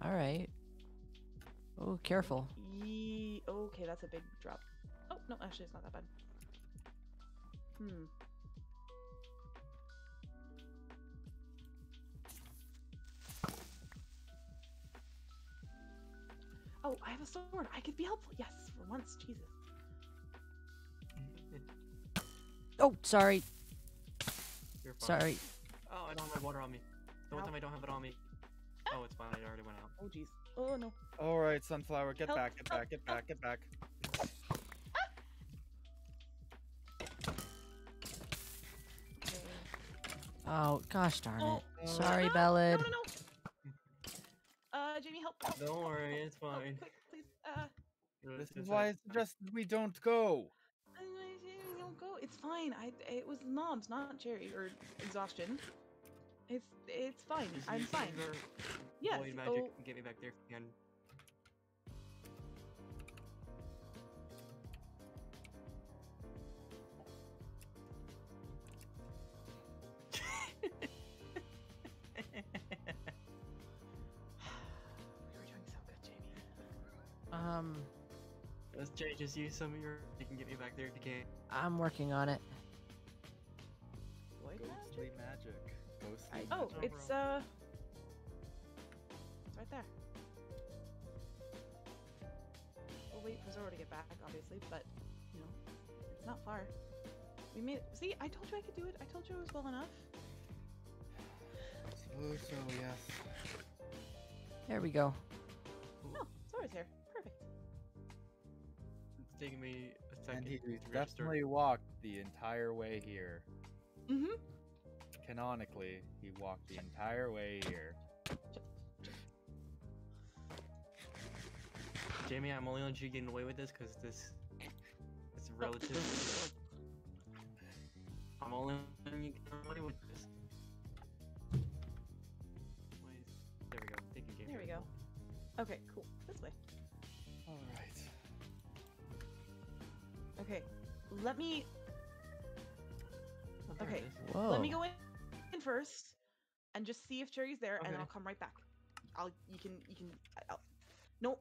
Alright. Oh, careful. Okay, that's a big drop. Oh, no, actually, it's not that bad. Oh, I have a sword. I could be helpful. Yes, for once. Jesus. Oh, sorry. You're fine. Sorry. Oh, I don't have my water on me. The one time I don't have it on me. Oh, it's fine. It already went out. Oh, jeez. Oh, no. All right, Sunflower, get Help, back, get help, back, get help. back, get back. Oh, gosh darn it. Oh, Sorry, no, Bellad. No. Jamie, help. Don't worry, it's fine. Quick, please. This is why I suggested we don't go. Don't go. It's fine. It was knobs, not cherry or exhaustion. It's fine. I'm fine. Yes. Void magic, get me back there if you can. You're doing so good, Jamie. Let's just use some of your. You can get me back there if you can. I'm working on it. Void Ghostly magic. Ghostly Oh, magic. it's right there. We'll wait for Zora to get back, obviously, but you know, it's not far. We made it. See, I told you I could do it. I told you it was well enough. I suppose so, yes. There we go. Oh, Zora's here. Perfect. It's taking me a second. And he to register. definitely walked the entire way here. Mm-hmm. Canonically, he walked the entire way here. Jamie, I'm only letting you getting away with this because this is relative. I'm only letting you get away with this. There we go. Thank you, Jamie. There we go. Okay, cool. This way. All right. Okay, let me. Oh, there it Okay, is. Whoa. let me go in first, and just see if Cherry's there, and Okay. then I'll come right back. I'll. No,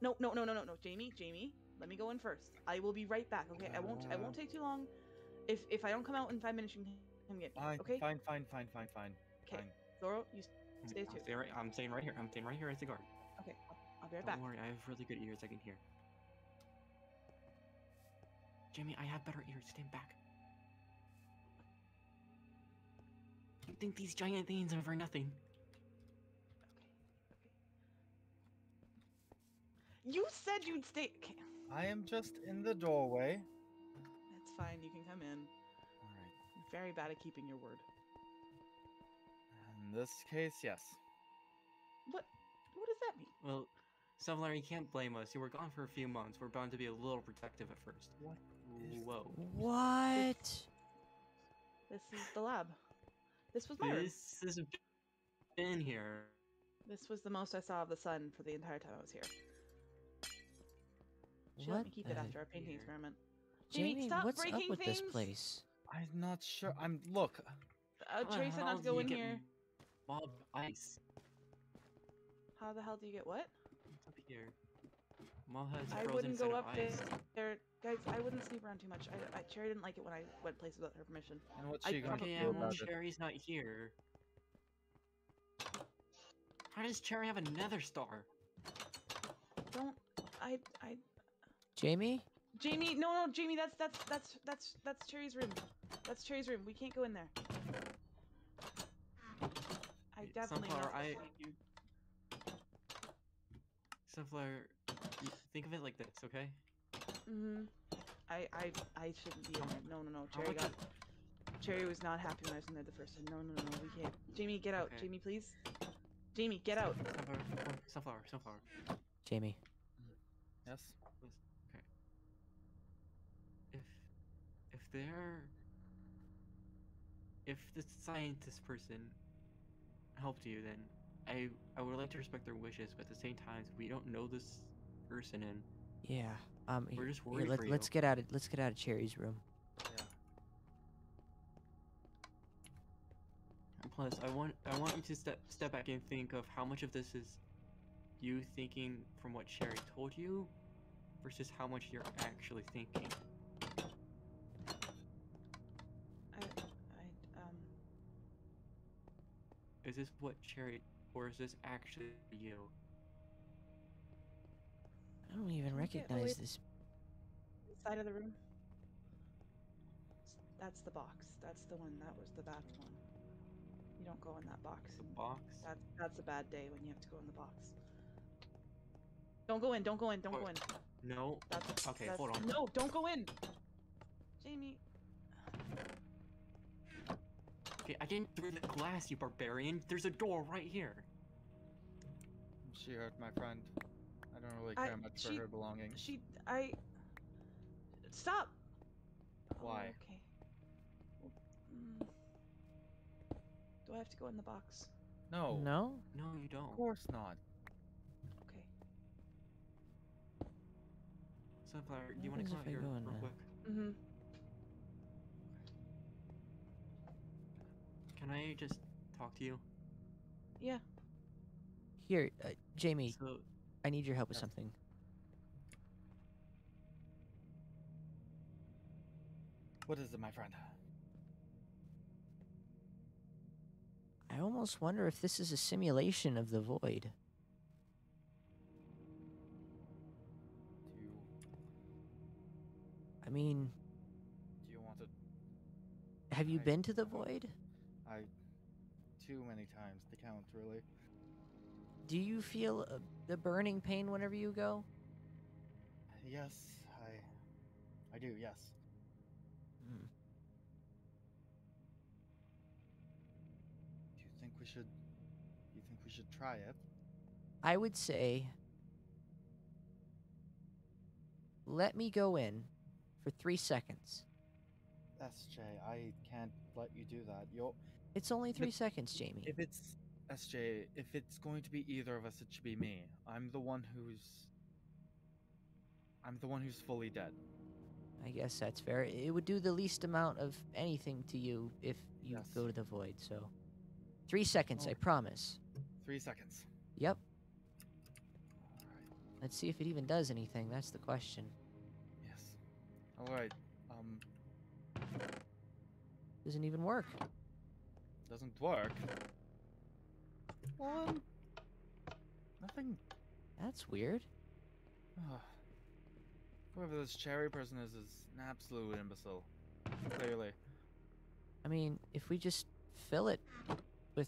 Jamie. Let me go in first. I will be right back. Okay, I won't take too long. If I don't come out in 5 minutes, you can come get me. Fine, Okay. fine. Okay. Zoro, you stay too. I'm staying right here. I'm staying right here as the guard. Okay, I'll be right Don't back. worry, I have really good ears. I can hear. Jamie, I have better ears. Stand back. You think these giant things are for nothing? You said you'd stay. Okay. I am just in the doorway. That's fine. You can come in. All right. You're very bad at keeping your word. In this case, yes. What does that mean? Well, Sunflower, you can't blame us. You were gone for a few months. We're bound to be a little protective at first. What? Whoa. What? This is the lab. This was my room. This has been here. This was the most I saw of the sun for the entire time I was here. She What let me keep it the after our painting dear. experiment. Jamie, stop what's up breaking with this things. place? I'm not sure. Look. How the Cherry said hell not to do go you in get here. mob ice? How the hell do you get what? It's up here. Mob has I frozen wouldn't instead go of up ice. there. Guys, I wouldn't sneak around too much. Cherry didn't like it when I went places without her permission. And what's I she going to Okay, do and about it? Cherry's not here. How does Cherry have a nether star? Don't. I. Jamie? Jamie, no, Jamie, that's Cherry's room. That's Cherry's room. We can't go in there. I definitely Sunflower, not. Sunflower, think of it like this, okay? I shouldn't be in there. No. How much of- Cherry was not happy when I was in there the first time. No. We can't. Jamie, get out. Okay. Jamie, please. Jamie, get out. Sunflower. Jamie. Yes. Okay. If they're if the scientist person helped you, then I would like to respect their wishes, but at the same time, we don't know this person, and Yeah. we're just here, worried for you. let's get out of Cherry's room. Yeah. And plus, I want you to step back and think of how much of this is you thinking from what Cherry told you, versus how much you're actually thinking. Is this what Cherry, or is this actually you? I don't even recognize this. Side of the room. That's the box. That's the one. That was the bad one. You don't go in that box. The box? That's a bad day when you have to go in the box. Don't go in. Don't go in. Don't go in. No. Okay, hold on. No, don't go in. Jamie. Okay, I didn't through the glass, you barbarian. There's a door right here. She hurt my friend. I don't really care much for her belongings. Stop! Why? Oh, okay. Do I have to go in the box? No. No? No, you don't. Of course not. Okay. Sunflower, do you What want to happens come if out I here go in real there? quick? Mm-hmm. Can I just talk to you? Yeah. Here, Jamie, So, I need your help with something. What is it, my friend? I almost wonder if this is a simulation of the void. I mean, Do you want to? have you been to the void? Too many times to count, really. Do you feel the burning pain whenever you go? Yes, I do. Yes. Hmm. Do you think we should? You think we should try it? I would say, let me go in for 3 seconds. SJ, I can't let you do that. It's only 3 seconds, Jamie. If it's SJ, if it's going to be either of us, it should be me. I'm the one who's fully dead. I guess that's fair. It would do the least amount of anything to you if you Yes. go to the void, so 3 seconds, I promise. 3 seconds. Yep. All right. Let's see if it even does anything. That's the question. Yes. All right. Doesn't even work. Doesn't work. Well, nothing. That's weird. Whoever this cherry person is an absolute imbecile. Clearly. I mean, if we just fill it with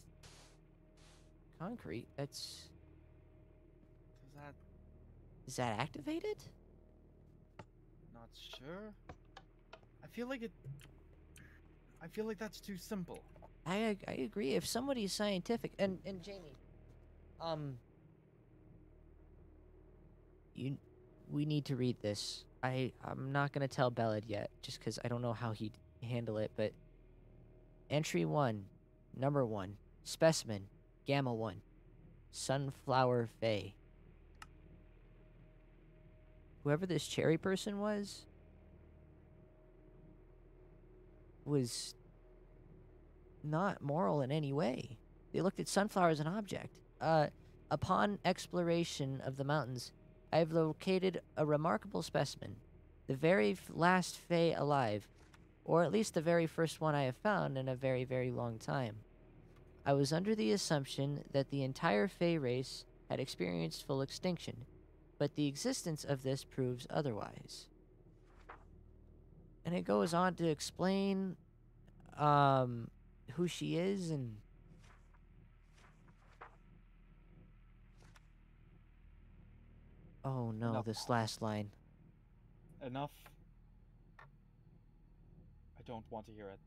concrete, that's... Is that activated? Not sure. I feel like that's too simple. I agree. If somebody's scientific... And Jamie, we need to read this. I'm not going to tell Bellad yet, just because I don't know how he'd handle it, but... Entry 1, number 1, specimen, gamma 1, sunflower Fae. Whoever this cherry person was, was not moral in any way. They looked at sunflower as an object. Upon exploration of the mountains, I have located a remarkable specimen, the very last Fae alive, or at least the very first one I have found in a very, very long time. I was under the assumption that the entire Fae race had experienced full extinction, but the existence of this proves otherwise. And it goes on to explain, who she is and... Oh no, Enough. this last line. Enough. I don't want to hear it.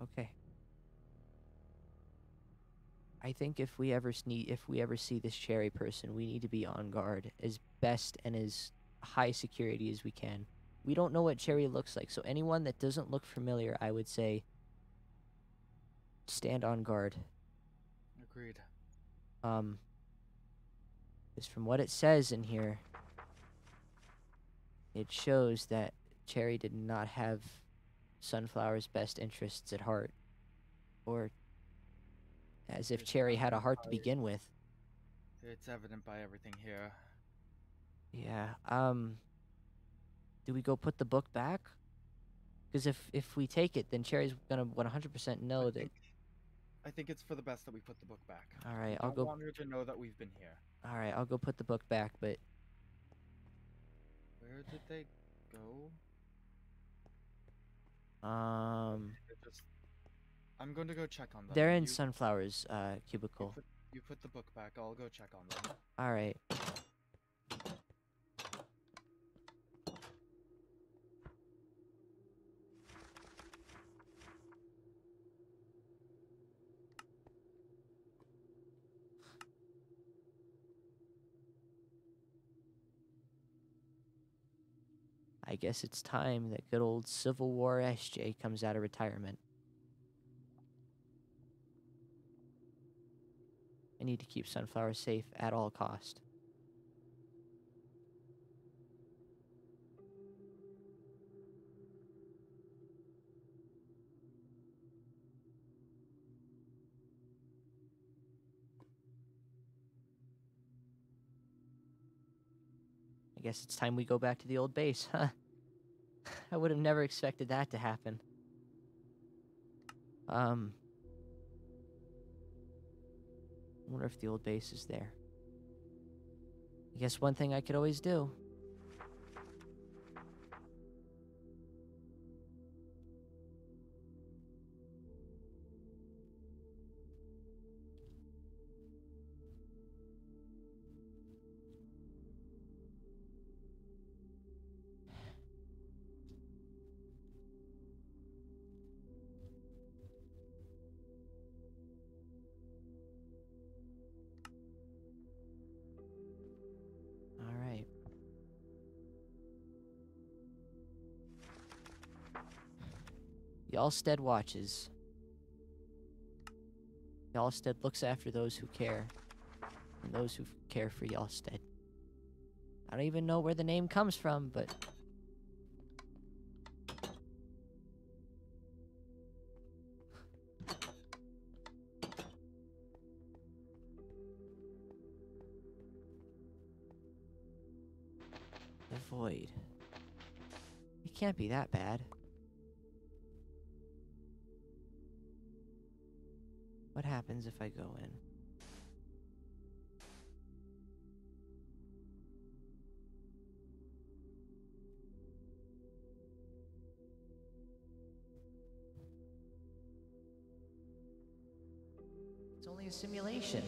Okay. I think if we ever see this cherry person, we need to be on guard as best and as high security as we can. We don't know what cherry looks like, so anyone that doesn't look familiar, I would say, stand on guard. Agreed. Because from what it says in here, it shows that Cherry did not have Sunflower's best interests at heart. Or as if It's Cherry had a evident heart to by- begin with. It's evident by everything here. Yeah, do we go put the book back? Because if we take it, then Cherry's gonna 100% know that... I think it's for the best that we put the book back. Alright, I I'll go... want her to know that we've been here. Alright, I'll go put the book back, but... Where did they go? I'm going to go check on them. They're in Sunflower's cubicle. You put the book back. I'll go check on them. Alright. I guess it's time that good old Civil War SJ comes out of retirement. I need to keep Sunflower safe at all cost. I guess it's time we go back to the old base, huh? I would have never expected that to happen. I wonder if the old base is there. I guess one thing I could always do. Alright. Yalstead watches. Yalstead looks after those who care, and those who care for Yalstead. I don't even know where the name comes from, but... The void. It can't be that bad. What happens if I go in? It's only a simulation.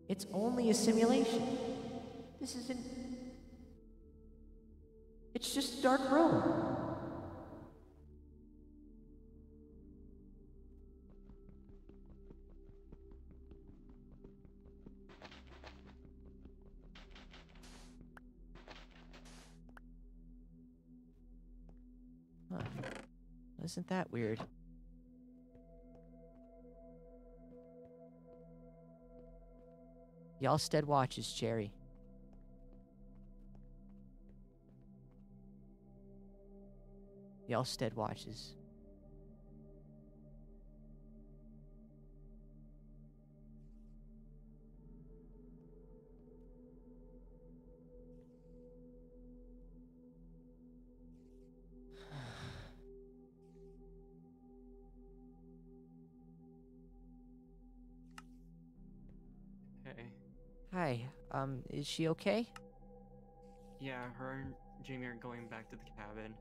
It's only a simulation. This isn't... It's just a dark room. Huh. Isn't that weird? Yalstead watches, Cherry. Y'all stead watches. Hey. Hi, is she okay? Yeah, her and Jamie are going back to the cabin.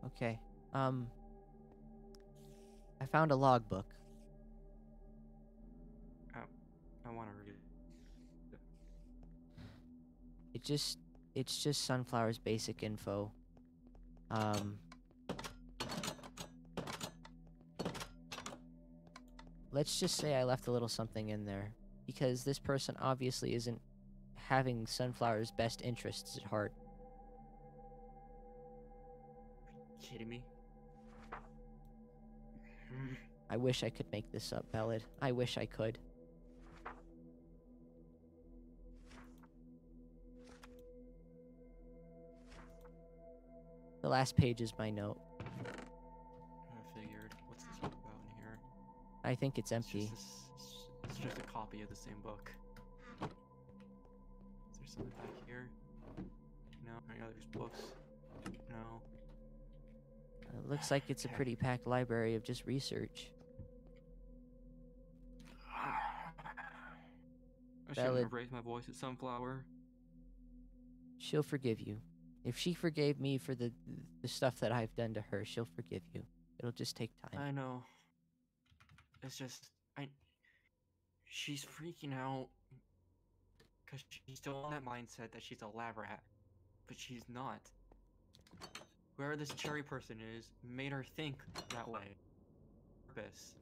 Okay. I found a logbook. I want to read it. It's just Sunflower's basic info. Let's just say I left a little something in there, because this person obviously isn't having Sunflower's best interests at heart. Kidding me? I wish I could make this up, Ballad. I wish I could. The last page is my note. I figured. What's this book about in here? I think it's empty. It's just a copy of the same book. Is there something back here? No. There's books. No. It looks like it's a pretty packed library of just research. I shouldn't Ballad. have raised my voice at Sunflower. She'll forgive you. If she forgave me for the stuff that I've done to her, she'll forgive you. It'll just take time. I know. It's just, she's freaking out because she's still on that mindset that she's a lab rat, but she's not. Whoever this cherry person is made her think that way. Purpose.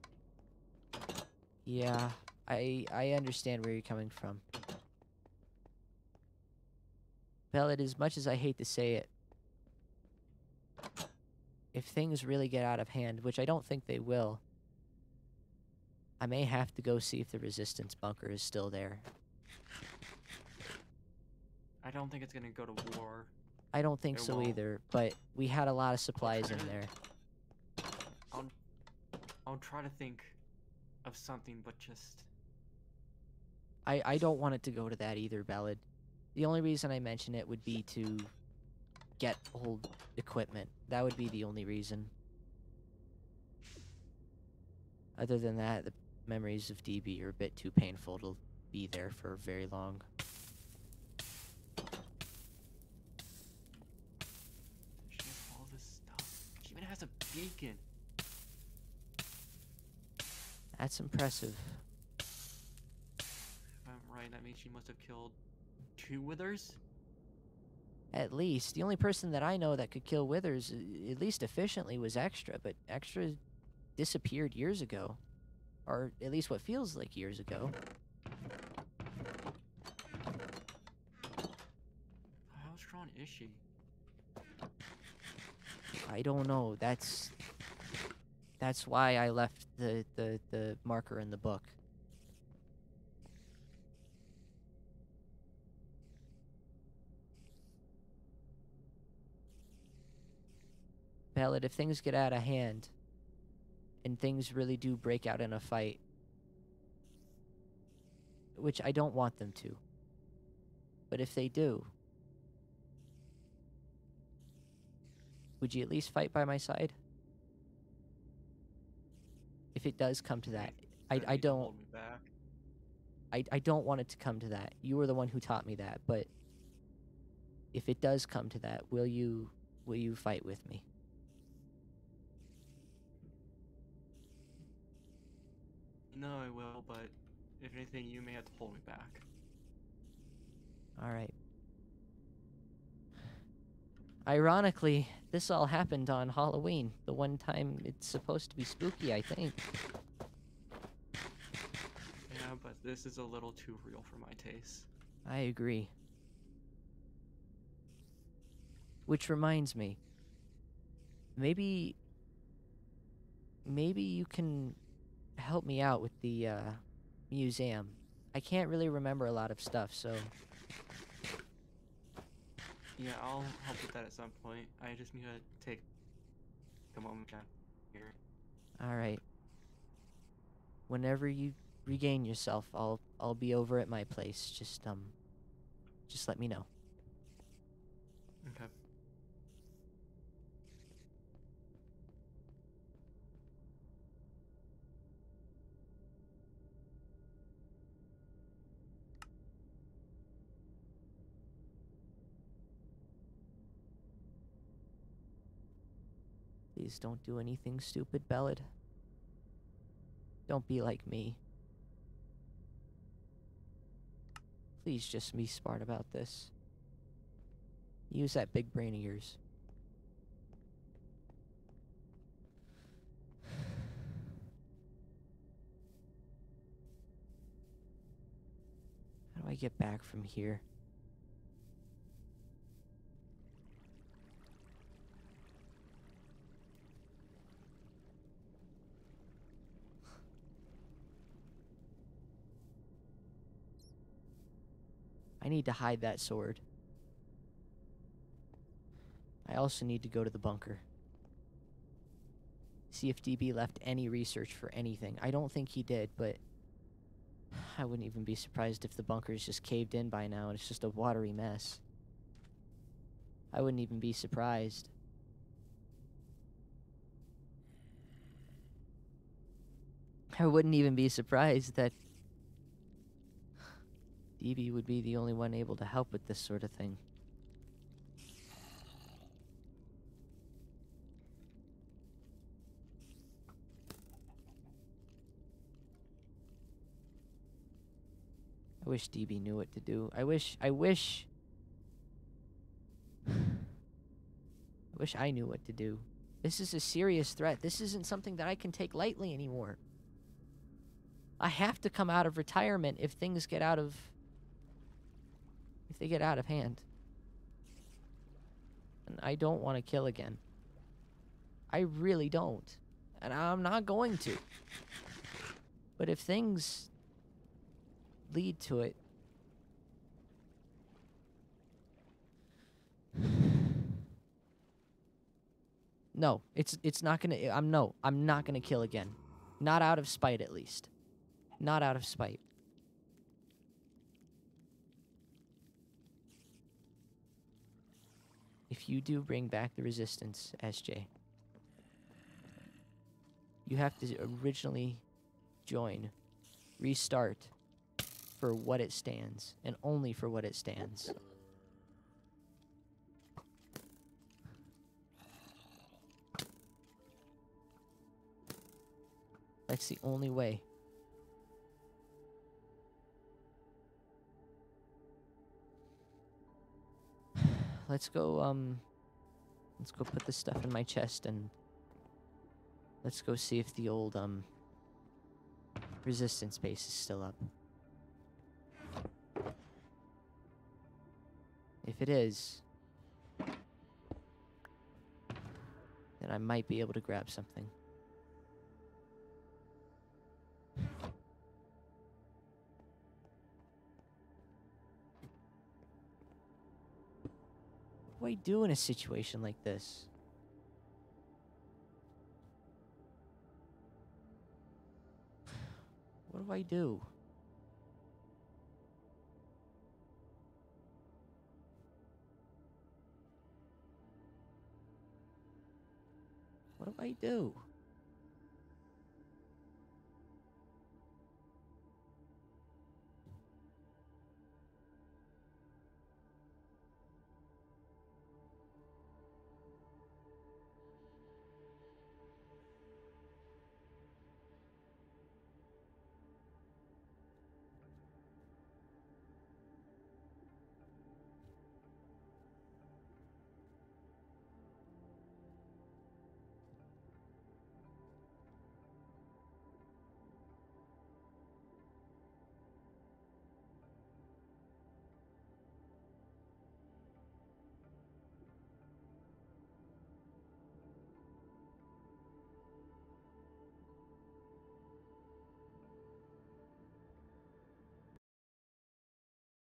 Yeah, I understand where you're coming from. Ballad, as much as I hate to say it, if things really get out of hand, which I don't think they will, I may have to go see if the resistance bunker is still there. I don't think it's gonna go to war. I don't think It so won't. either, but we had a lot of supplies in there. I'll try to think of something, but just... I don't want it to go to that either, Ballad. The only reason I mention it would be to get old equipment. That would be the only reason. Other than that, the memories of DB are a bit too painful to be there for very long. She has all this stuff. She even has a beacon. That's impressive. If I'm right, that means she must have killed 2 withers? At least. The only person that I know that could kill withers, at least efficiently, was Extra, but Extra disappeared years ago. Or at least what feels like years ago. How strong is she? I don't know. That's why I left the marker in the book. Ballad, if things get out of hand, and things really do break out in a fight, which I don't want them to, but if they do, would you at least fight by my side? If it does come to that, I don't. Hold me back. I don't want it to come to that. You were the one who taught me that, but if it does come to that, will you fight with me? No, I will, but if anything, you may have to hold me back. All right. Ironically, this all happened on Halloween, the one time it's supposed to be spooky, I think. Yeah, but this is a little too real for my taste. I agree. Which reminds me, maybe you can help me out with the museum. I can't really remember a lot of stuff, so Yeah, I'll help with that at some point. I just need to take down here. All right. Whenever you regain yourself, I'll be over at my place. Just let me know. Okay. Please don't do anything stupid, Bellad. Don't be like me. Please just be smart about this. Use that big brain of yours. How do I get back from here? I need to hide that sword. I also need to go to the bunker. See if DB left any research for anything. I don't think he did, but I wouldn't even be surprised if the bunker's just caved in by now and it's just a watery mess. I wouldn't even be surprised. I wouldn't even be surprised that DB would be the only one able to help with this sort of thing. I wish DB knew what to do. I wish I knew what to do. This is a serious threat. This isn't something that I can take lightly anymore. I have to come out of retirement if things get out of... if they get out of hand. And I don't want to kill again. I really don't. And I'm not going to. But if things lead to it... No, it's not gonna... I'm not gonna kill again. Not out of spite, at least. Not out of spite. If you do bring back the resistance, SJ, you have to originally join, restart for what it stands, and only for what it stands. That's the only way. Let's go put this stuff in my chest and let's go see if the old, resistance base is still up. If it is, then I might be able to grab something. What do I do in a situation like this? What do I do? What do I do?